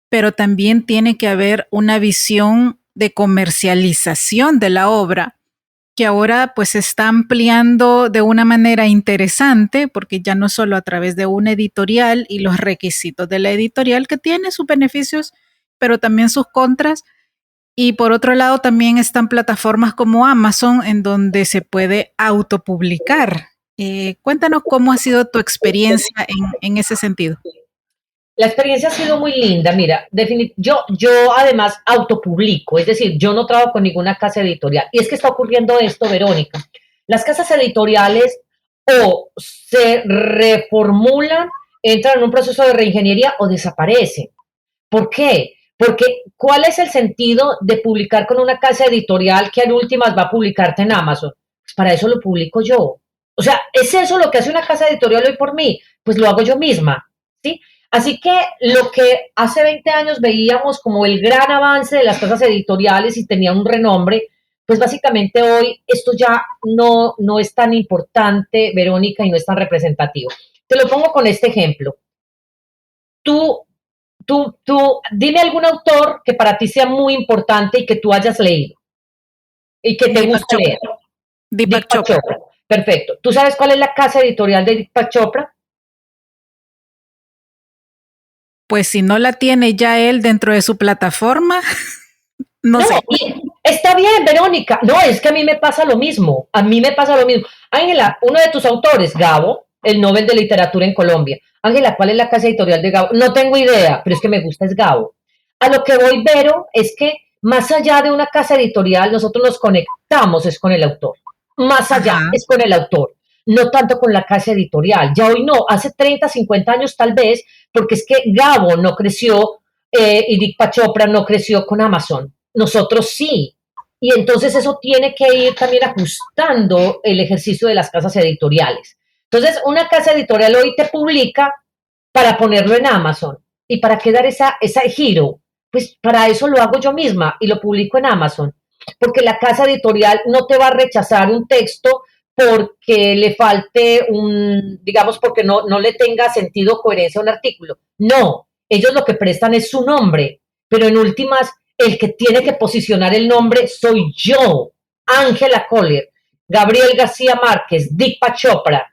pero también tiene que haber una visión de comercialización de la obra que ahora pues se está ampliando de una manera interesante porque ya no solo a través de una editorial y los requisitos de la editorial que tiene sus beneficios, pero también sus contras. Y por otro lado también están plataformas como Amazon en donde se puede autopublicar. Cuéntanos cómo ha sido tu experiencia en ese sentido. La experiencia ha sido muy linda, mira, yo además autopublico, es decir, yo no trabajo con ninguna casa editorial. Y es que está ocurriendo esto, Verónica. Las casas editoriales o se reformulan, entran en un proceso de reingeniería o desaparecen. ¿Por qué? Porque ¿cuál es el sentido de publicar con una casa editorial que en últimas va a publicarte en Amazon? Pues para eso lo publico yo. O sea, ¿es eso lo que hace una casa editorial hoy por mí? Pues lo hago yo misma, ¿sí? Así que lo que hace 20 años veíamos como el gran avance de las casas editoriales y tenía un renombre, pues básicamente hoy esto ya no es tan importante, Verónica, y no es tan representativo. Te lo pongo con este ejemplo. Tú, dime algún autor que para ti sea muy importante y que tú hayas leído y que te Deepak guste Chopra. leer. Deepak Deepak Chopra. Chopra. Perfecto. ¿Tú sabes cuál es la casa editorial de Deepak Chopra? Pues si no la tiene ya él dentro de su plataforma, no No, sé. y está bien, Verónica. No, es que a mí me pasa lo mismo. A mí me pasa lo mismo. Ángela, uno de tus autores, Gabo, el Nobel de Literatura en Colombia. Ángela, ¿cuál es la casa editorial de Gabo? No tengo idea, pero es que me gusta es Gabo. A lo que voy, Vero, es que más allá de una casa editorial, nosotros nos conectamos es con el autor. Más allá Ajá. es con el autor, no tanto con la casa editorial. Ya hoy no, hace 30, 50 años tal vez, porque es que Gabo no creció y Deepak Chopra no creció con Amazon. Nosotros sí. Y entonces eso tiene que ir también ajustando el ejercicio de las casas editoriales. Entonces, una casa editorial hoy te publica para ponerlo en Amazon. ¿Y para qué dar ese giro? Pues para eso lo hago yo misma y lo publico en Amazon. Porque la casa editorial no te va a rechazar un texto porque le falte digamos, porque no le tenga sentido o coherencia a un artículo. No, ellos lo que prestan es su nombre, pero en últimas, el que tiene que posicionar el nombre soy yo, Ángela Coller, Gabriel García Márquez, Deepak Chopra.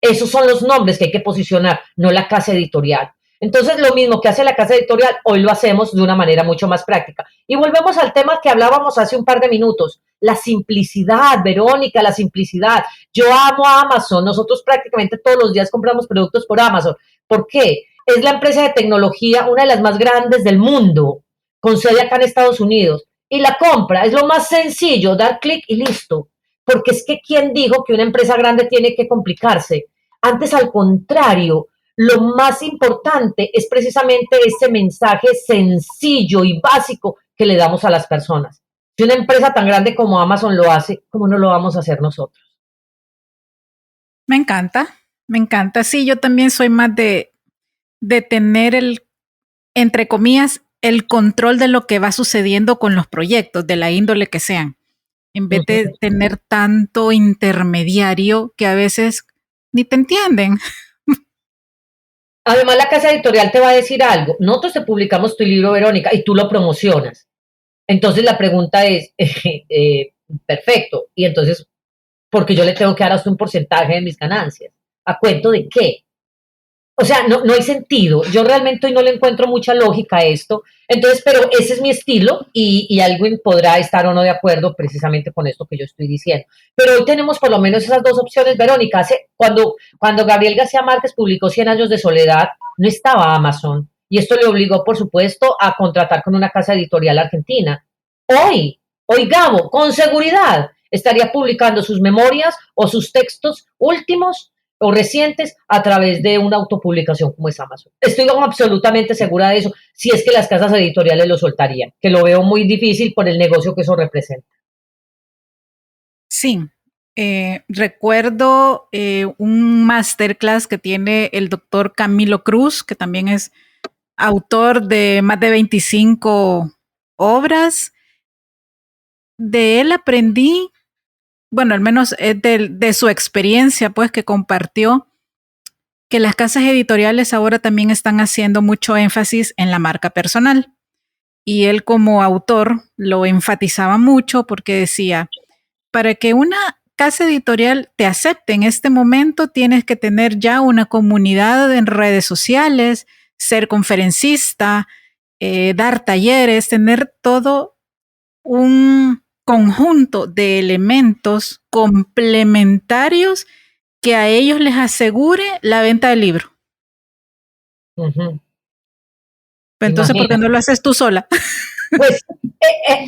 Esos son los nombres que hay que posicionar, no la casa editorial. Entonces, lo mismo que hace la casa editorial, hoy lo hacemos de una manera mucho más práctica. Y volvemos al tema que hablábamos hace un par de minutos, la simplicidad, Verónica, la simplicidad. Yo amo a Amazon, nosotros prácticamente todos los días compramos productos por Amazon. ¿Por qué? Es la empresa de tecnología, una de las más grandes del mundo, con sede acá en Estados Unidos. Y la compra es lo más sencillo, dar clic y listo. Porque es que ¿quién dijo que una empresa grande tiene que complicarse? Antes, al contrario, lo más importante es precisamente ese mensaje sencillo y básico que le damos a las personas. Si una empresa tan grande como Amazon lo hace, ¿cómo no lo vamos a hacer nosotros? Me encanta, me encanta. Sí, yo también soy más de tener entre comillas, el control de lo que va sucediendo con los proyectos, de la índole que sean, en vez de tener tanto intermediario que a veces ni te entienden. Además, la casa editorial te va a decir algo. Nosotros te publicamos tu libro, Verónica, y tú lo promocionas. Entonces la pregunta es, perfecto, y entonces, ¿por qué yo le tengo que dar hasta un porcentaje de mis ganancias? ¿A cuento de qué? O sea, no hay sentido. Yo realmente hoy no le encuentro mucha lógica a esto. Entonces, pero ese es mi estilo y alguien podrá estar o no de acuerdo precisamente con esto que yo estoy diciendo. Pero hoy tenemos por lo menos esas dos opciones, Verónica. Cuando Gabriel García Márquez publicó Cien años de soledad, no estaba Amazon. Y esto le obligó, por supuesto, a contratar con una casa editorial argentina. Hoy Gabo, con seguridad, estaría publicando sus memorias o sus textos últimos o recientes a través de una autopublicación como es Amazon. Estoy absolutamente segura de eso, si es que las casas editoriales lo soltarían, que lo veo muy difícil por el negocio que eso representa. Sí, recuerdo un masterclass que tiene el doctor Camilo Cruz, que también es autor de más de 25 obras. De él aprendí, bueno, al menos es de su experiencia, pues, que compartió, que las casas editoriales ahora también están haciendo mucho énfasis en la marca personal. Y él como autor lo enfatizaba mucho porque decía, para que una casa editorial te acepte en este momento, tienes que tener ya una comunidad en redes sociales, ser conferencista, dar talleres, tener todo un conjunto de elementos complementarios que a ellos les asegure la venta del libro. Uh-huh. Entonces, ¿por qué no Imagínate. lo haces tú sola? Pues,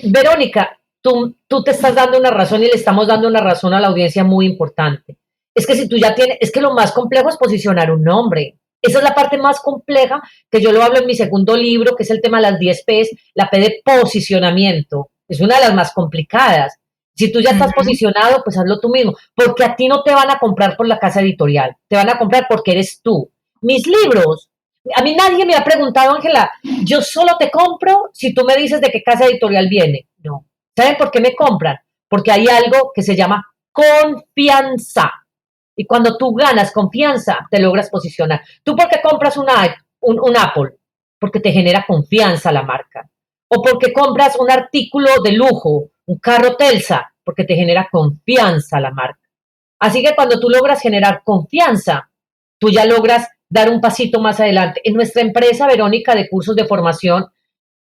Verónica, tú te estás dando una razón y le estamos dando una razón a la audiencia muy importante. Es que si tú ya tienes, es que lo más complejo es posicionar un nombre. Esa es la parte más compleja, que yo lo hablo en mi segundo libro, que es el tema de las 10 P's, la P de posicionamiento. Es una de las más complicadas. Si tú ya estás posicionado, pues hazlo tú mismo, porque a ti no te van a comprar por la casa editorial, te van a comprar porque eres tú. Mis libros, a mí nadie me ha preguntado, Ángela, yo solo te compro si tú me dices de qué casa editorial viene. No. ¿Saben por qué me compran? Porque hay algo que se llama confianza. Y cuando tú ganas confianza, te logras posicionar. ¿Tú por qué compras un Apple? Porque te genera confianza la marca. O porque compras un artículo de lujo, un carro Telsa, porque te genera confianza la marca. Así que cuando tú logras generar confianza, tú ya logras dar un pasito más adelante. En nuestra empresa, Verónica, de cursos de formación,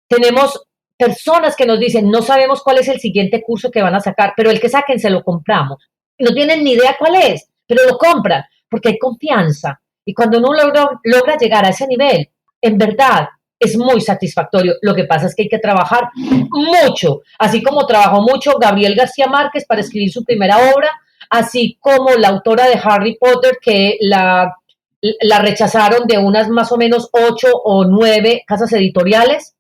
tenemos personas que nos dicen, no sabemos cuál es el siguiente curso que van a sacar, pero el que saquen se lo compramos. No tienen ni idea cuál es, pero lo compran porque hay confianza. Y cuando uno logra llegar a ese nivel, en verdad es muy satisfactorio. Lo que pasa es que hay que trabajar mucho, así como trabajó mucho Gabriel García Márquez para escribir su primera obra, así como la autora de Harry Potter que la rechazaron de unas más o menos 8 o 9 casas editoriales.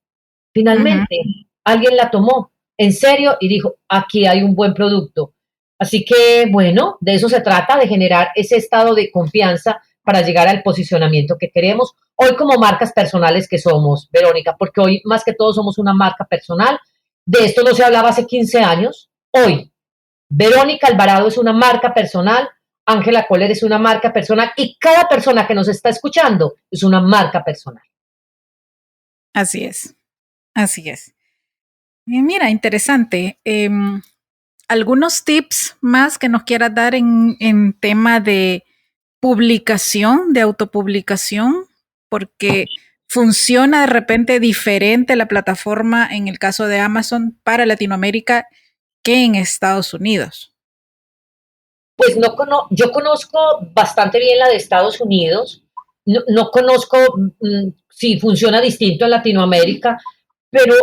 Finalmente, alguien la tomó en serio y dijo, aquí hay un buen producto. Así que, bueno, de eso se trata, de generar ese estado de confianza para llegar al posicionamiento que queremos hoy como marcas personales que somos, Verónica, porque hoy más que todo somos una marca personal. De esto no se hablaba hace 15 años. Hoy, Verónica Alvarado es una marca personal, Ángela Coller es una marca personal y cada persona que nos está escuchando es una marca personal. Así es, así es. Y mira, interesante. ¿Algunos tips más que nos quieras dar en tema de publicación, de autopublicación? Porque funciona de repente diferente la plataforma en el caso de Amazon para Latinoamérica que en Estados Unidos. Pues yo conozco bastante bien la de Estados Unidos, no conozco si funciona distinto en Latinoamérica, pero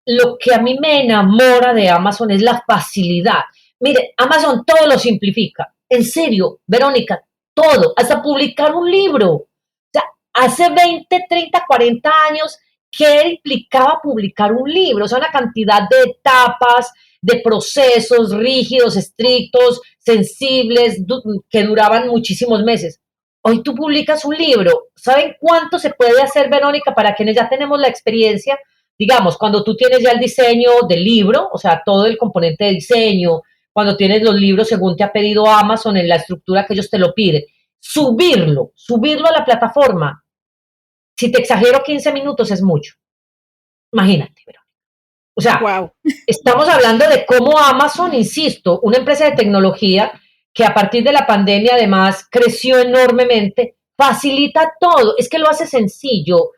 lo que a mí me enamora de Amazon es la facilidad. Mire, Amazon todo lo simplifica. En serio, Verónica, todo, hasta publicar un libro. O sea, hace 20, 30, 40 años, ¿qué implicaba publicar un libro? O sea, una cantidad de etapas, de procesos rígidos, estrictos, sensibles, que duraban muchísimos meses. Hoy tú publicas un libro. ¿Saben cuánto se puede hacer, Verónica, para quienes ya tenemos la experiencia? Digamos, cuando tú tienes ya el diseño del libro, o sea, todo el componente de diseño, cuando tienes los libros según te ha pedido Amazon en la estructura que ellos te lo piden, subirlo a la plataforma. Si te exagero 15 minutos es mucho. Imagínate, Verónica. O sea, Wow. estamos hablando de cómo Amazon, insisto, una empresa de tecnología que a partir de la pandemia además creció enormemente, facilita todo, es que lo hace sencillo,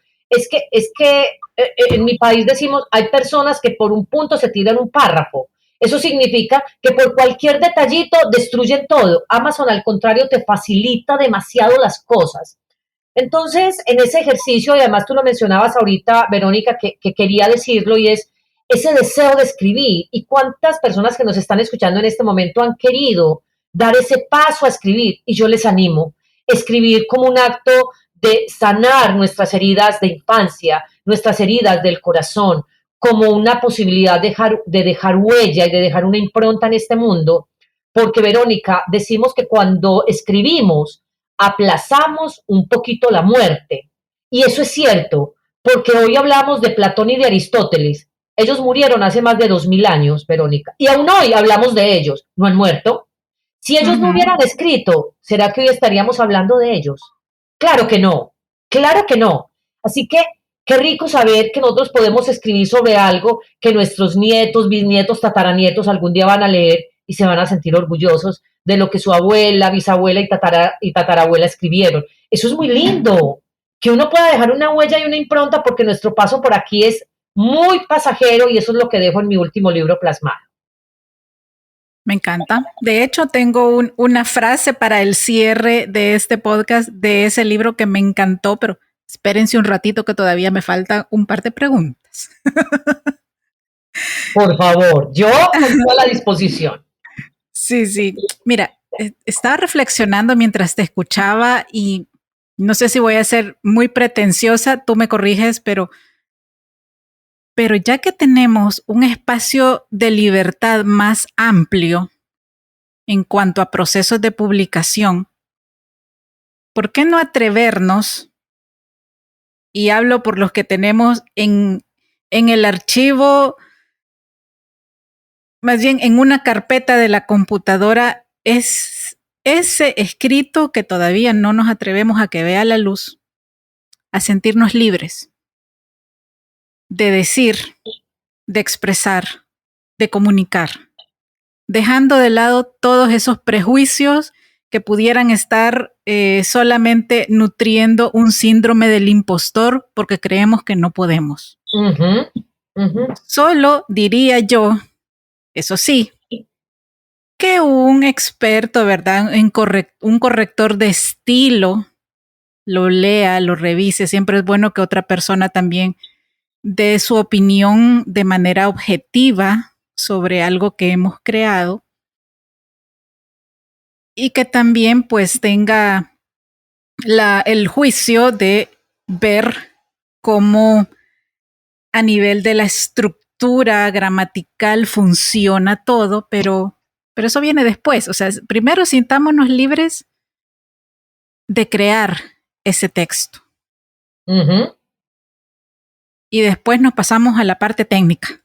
en mi país decimos, hay personas que por un punto se tiran un párrafo. Eso significa que por cualquier detallito destruyen todo. Amazon, al contrario, te facilita demasiado las cosas. Entonces, en ese ejercicio, y además tú lo mencionabas ahorita, Verónica, que quería decirlo, y es ese deseo de escribir. ¿Y cuántas personas que nos están escuchando en este momento han querido dar ese paso a escribir? Y yo les animo. Escribir como un acto de sanar nuestras heridas de infancia, nuestras heridas del corazón, como una posibilidad de dejar huella y de dejar una impronta en este mundo. Porque, Verónica, decimos que cuando escribimos, aplazamos un poquito la muerte. Y eso es cierto, porque hoy hablamos de Platón y de Aristóteles. Ellos murieron hace más de 2000 años, Verónica. Y aún hoy hablamos de ellos. ¿No han muerto? Si ellos no hubieran escrito, ¿será que hoy estaríamos hablando de ellos? Claro que no. Claro que no. Así que qué rico saber que nosotros podemos escribir sobre algo que nuestros nietos, bisnietos, tataranietos algún día van a leer y se van a sentir orgullosos de lo que su abuela, bisabuela y tatarabuela escribieron. Eso es muy lindo, que uno pueda dejar una huella y una impronta porque nuestro paso por aquí es muy pasajero y eso es lo que dejo en mi último libro plasmado. Me encanta. De hecho, tengo una frase para el cierre de este podcast de ese libro que me encantó, pero espérense un ratito que todavía me faltan un par de preguntas. Por favor, yo estoy a la disposición. Sí, sí. Mira, estaba reflexionando mientras te escuchaba y no sé si voy a ser muy pretenciosa, tú me corriges, pero ya que tenemos un espacio de libertad más amplio en cuanto a procesos de publicación, ¿por qué no atrevernos? Y hablo por los que tenemos en el archivo, más bien en una carpeta de la computadora, es ese escrito que todavía no nos atrevemos a que vea la luz, a sentirnos libres de decir, de expresar, de comunicar, dejando de lado todos esos prejuicios que pudieran estar solamente nutriendo un síndrome del impostor porque creemos que no podemos. Solo diría yo, eso sí, que un experto, ¿verdad? Un corrector de estilo lo lea, lo revise. Siempre es bueno que otra persona también dé su opinión de manera objetiva sobre algo que hemos creado y que también pues tenga el juicio de ver cómo a nivel de la estructura gramatical funciona todo, pero eso viene después. O sea, primero sintámonos libres de crear ese texto. Y después nos pasamos a la parte técnica.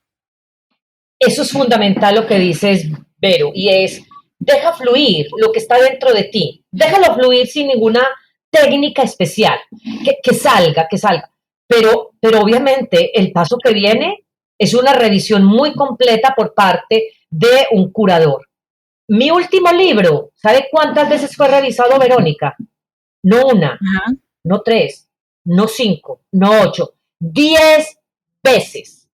Eso es fundamental lo que dices, Vero, y es, deja fluir lo que está dentro de ti. Déjalo fluir sin ninguna técnica especial. Que salga, que salga. Pero obviamente el paso que viene es una revisión muy completa por parte de un curador. Mi último libro, ¿sabe cuántas veces fue revisado, Verónica? No una, no 3, no 5, no 8, 10 veces.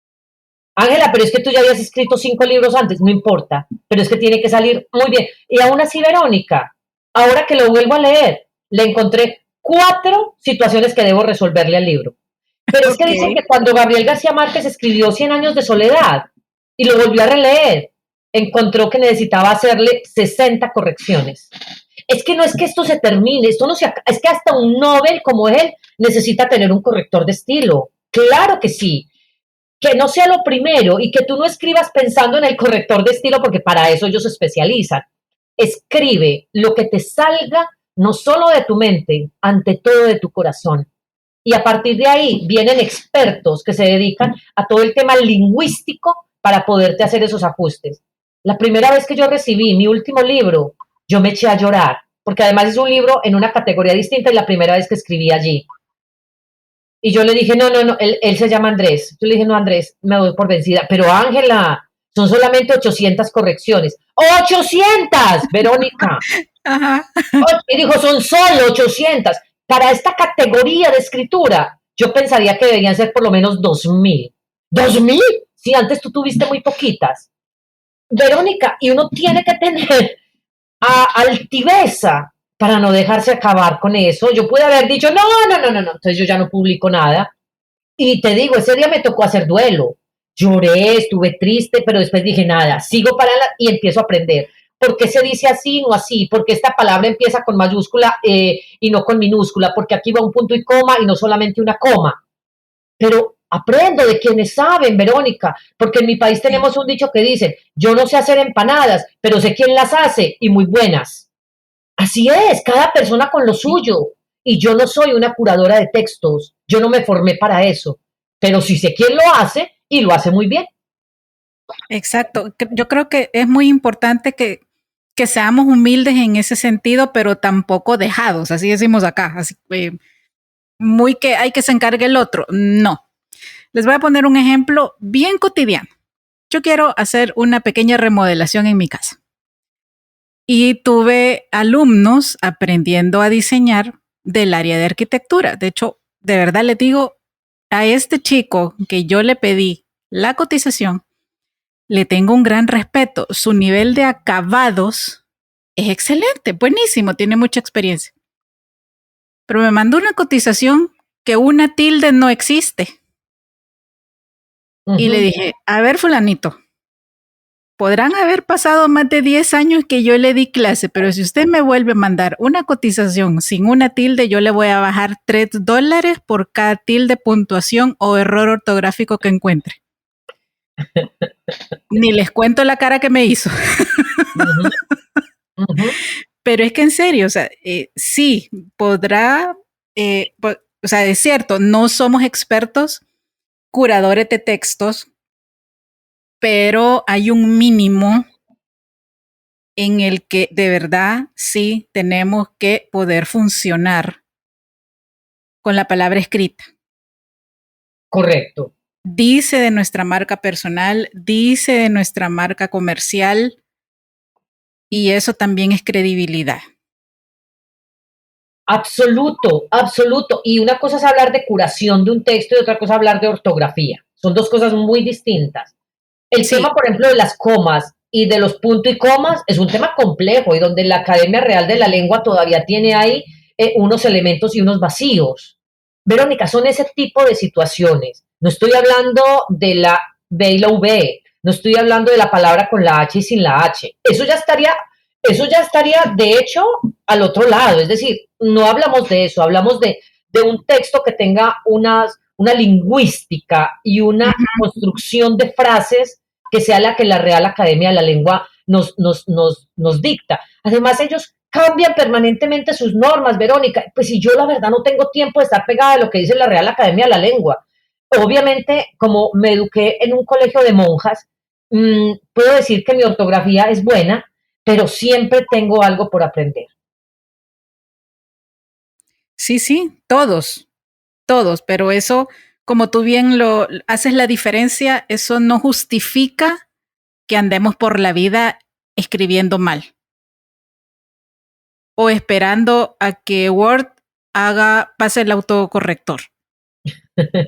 Ángela, pero es que tú ya habías escrito 5 libros antes, no importa, pero es que tiene que salir muy bien. Y aún así, Verónica, ahora que lo vuelvo a leer, le encontré 4 situaciones que debo resolverle al libro. Pero es que dicen que cuando Gabriel García Márquez escribió 100 años de soledad y lo volvió a releer, encontró que necesitaba hacerle 60 correcciones. Es que no es que esto se termine, esto no se es que hasta un Nobel como él necesita tener un corrector de estilo. Claro que sí. Que no sea lo primero y que tú no escribas pensando en el corrector de estilo porque para eso ellos se especializan. Escribe lo que te salga no solo de tu mente, ante todo de tu corazón. Y a partir de ahí vienen expertos que se dedican a todo el tema lingüístico para poderte hacer esos ajustes. La primera vez que yo recibí mi último libro, yo me eché a llorar, porque además es un libro en una categoría distinta y la primera vez que escribí allí. Y yo le dije, no, él se llama Andrés. Yo le dije, no, Andrés, me doy por vencida. Pero Ángela, son solamente 800 correcciones. ¡800, Verónica! Ajá. Y dijo, son solo 800. Para esta categoría de escritura, yo pensaría que deberían ser por lo menos 2000. ¿2000? Sí, antes tú tuviste muy poquitas. Verónica, y uno tiene que tener altiveza para no dejarse acabar con eso. Yo pude haber dicho, no, entonces yo ya no publico nada. Y te digo, ese día me tocó hacer duelo. Lloré, estuve triste, pero después dije, nada, sigo para la y empiezo a aprender. ¿Por qué se dice así, no así? ¿Por qué esta palabra empieza con mayúscula y no con minúscula? Porque aquí va un punto y coma y no solamente una coma. Pero aprendo de quienes saben, Verónica, porque en mi país tenemos un dicho que dice, yo no sé hacer empanadas, pero sé quién las hace y muy buenas. Así es, cada persona con lo suyo. Y yo no soy una curadora de textos, yo no me formé para eso, pero sí sé quién lo hace y lo hace muy bien. Exacto. Yo creo que es muy importante que seamos humildes en ese sentido, pero tampoco dejados, así decimos acá. Así, muy que hay que se encargue el otro. No. Les voy a poner un ejemplo bien cotidiano. Yo quiero hacer una pequeña remodelación en mi casa. Y tuve alumnos aprendiendo a diseñar del área de arquitectura. De hecho, de verdad les digo, a este chico que yo le pedí la cotización, le tengo un gran respeto. Su nivel de acabados es excelente, buenísimo, tiene mucha experiencia. Pero me mandó una cotización que una tilde no existe. Y le dije, a ver, fulanito, podrán haber pasado más de 10 años que yo le di clase, pero si usted me vuelve a mandar una cotización sin una tilde, yo le voy a bajar $3 por cada tilde, puntuación o error ortográfico que encuentre. Ni les cuento la cara que me hizo. Pero es que en serio, o sea, sí, podrá, o sea, es cierto, no somos expertos curadores de textos, pero hay un mínimo en el que de verdad sí tenemos que poder funcionar con la palabra escrita. Correcto. Dice de nuestra marca personal, dice de nuestra marca comercial, y eso también es credibilidad. Absoluto, absoluto. Y una cosa es hablar de curación de un texto y otra cosa es hablar de ortografía. Son dos cosas muy distintas. El Sí. tema, por ejemplo, de las comas y de los puntos y comas es un tema complejo y donde la Academia Real de la Lengua todavía tiene ahí unos elementos y unos vacíos. Verónica, son ese tipo de situaciones. No estoy hablando de la B y la V, no estoy hablando de la palabra con la H y sin la H. Eso ya estaría de hecho al otro lado. Es decir, no hablamos de eso, hablamos de un texto que tenga una lingüística y una construcción de frases que sea la que la Real Academia de la Lengua nos dicta. Además, ellos cambian permanentemente sus normas, Verónica. Pues si yo la verdad no tengo tiempo de estar pegada a lo que dice la Real Academia de la Lengua. Obviamente, como me eduqué en un colegio de monjas, puedo decir que mi ortografía es buena, pero siempre tengo algo por aprender. Sí, sí, todos, pero eso, como tú bien lo haces la diferencia, eso no justifica que andemos por la vida escribiendo mal o esperando a que Word pase el autocorrector.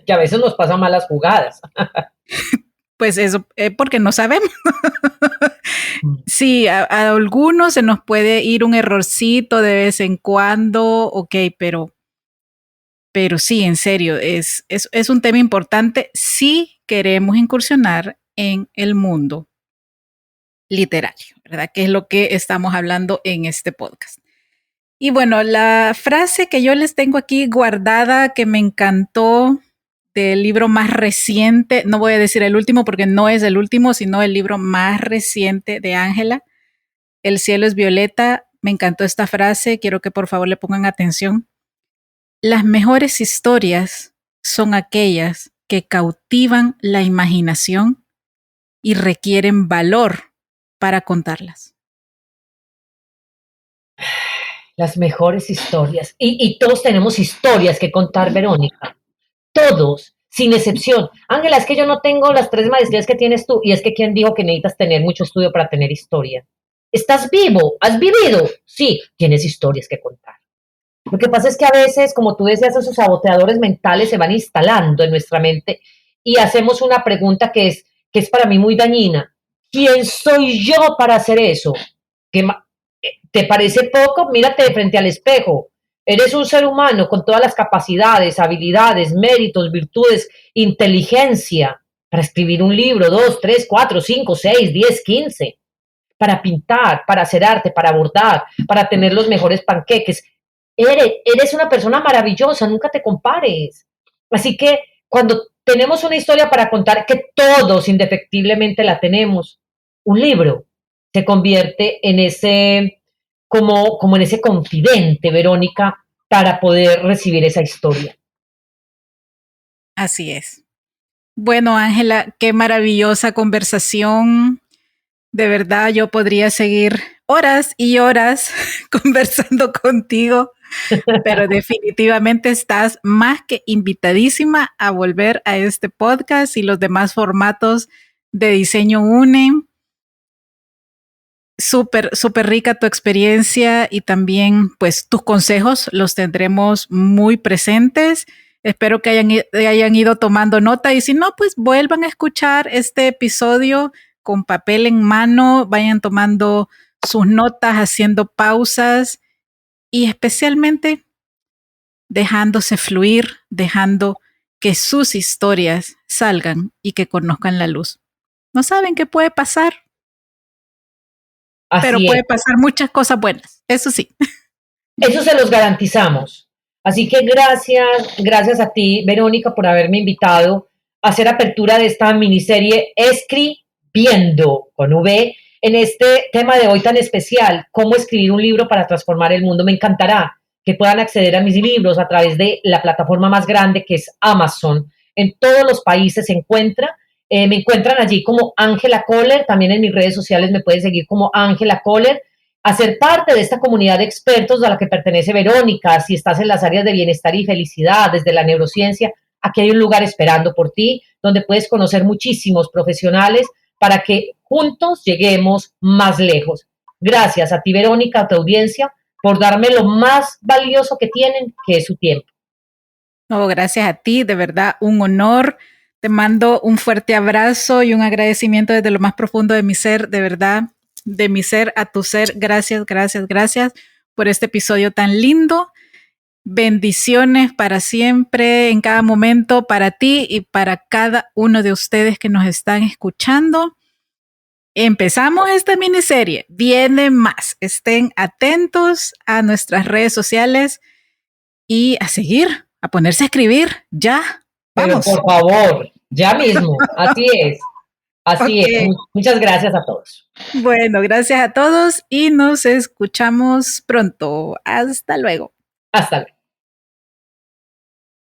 Que a veces nos pasan malas jugadas. Pues eso, porque no sabemos. Sí, a algunos se nos puede ir un errorcito de vez en cuando, ok, pero sí, en serio, es un tema importante si queremos incursionar en el mundo literario, ¿verdad? Que es lo que estamos hablando en este podcast. Y bueno, la frase que yo les tengo aquí guardada, que me encantó, del libro más reciente, no voy a decir el último porque no es el último, sino el libro más reciente de Ángela, El cielo es violeta. Me encantó esta frase, quiero que por favor le pongan atención. Las mejores historias son aquellas que cautivan la imaginación y requieren valor para contarlas. Las mejores historias. Y todos tenemos historias que contar, Verónica. Todos, sin excepción. Ángela, es que yo no tengo las 3 maestrías que tienes tú. Y es que ¿quién dijo que necesitas tener mucho estudio para tener historia? ¿Estás vivo? ¿Has vivido? Sí, tienes historias que contar. Lo que pasa es que a veces, como tú decías, esos saboteadores mentales se van instalando en nuestra mente y hacemos una pregunta que es para mí muy dañina. ¿Quién soy yo para hacer eso? ¿Qué ¿Te parece poco? Mírate de frente al espejo. Eres un ser humano con todas las capacidades, habilidades, méritos, virtudes, inteligencia para escribir un libro, 2, 3, 4, 5, 6, 10, 15, para pintar, para hacer arte, para bordar, para tener los mejores panqueques. Eres una persona maravillosa, nunca te compares. Así que cuando tenemos una historia para contar, que todos indefectiblemente la tenemos, un libro se convierte en ese, como en ese confidente, Verónica, para poder recibir esa historia. Así es. Bueno, Ángela, qué maravillosa conversación. De verdad, yo podría seguir horas y horas conversando contigo, pero definitivamente estás más que invitadísima a volver a este podcast y los demás formatos de Diseño Une. Súper, súper rica tu experiencia y también pues tus consejos los tendremos muy presentes. Espero que hayan ido tomando nota y si no, pues vuelvan a escuchar este episodio con papel en mano, vayan tomando sus notas, haciendo pausas y especialmente dejándose fluir, dejando que sus historias salgan y que conozcan la luz. No saben qué puede pasar, pero Así es. puede pasar muchas cosas buenas, eso sí. Eso se los garantizamos. Así que gracias a ti, Verónica, por haberme invitado a hacer apertura de esta miniserie Escribiendo con V en este tema de hoy tan especial, cómo escribir un libro para transformar el mundo. Me encantará que puedan acceder a mis libros a través de la plataforma más grande que es Amazon. En todos los países se encuentra Me encuentran allí como Ángela Kohler, también en mis redes sociales me pueden seguir como Ángela Kohler. Hacer parte de esta comunidad de expertos a la que pertenece Verónica, si estás en las áreas de bienestar y felicidad, desde la neurociencia, aquí hay un lugar esperando por ti, donde puedes conocer muchísimos profesionales para que juntos lleguemos más lejos. Gracias a ti, Verónica, a tu audiencia, por darme lo más valioso que tienen, que es su tiempo. No, gracias a ti, de verdad, un honor. Te mando un fuerte abrazo y un agradecimiento desde lo más profundo de mi ser, de verdad, de mi ser a tu ser. Gracias, gracias, gracias por este episodio tan lindo. Bendiciones para siempre, en cada momento, para ti y para cada uno de ustedes que nos están escuchando. Empezamos esta miniserie, viene más. Estén atentos a nuestras redes sociales y a seguir, a ponerse a escribir. Ya, vamos. Pero por favor, ya mismo, así es. Así es. Muchas gracias a todos. Bueno, gracias a todos y nos escuchamos pronto. Hasta luego. Hasta luego.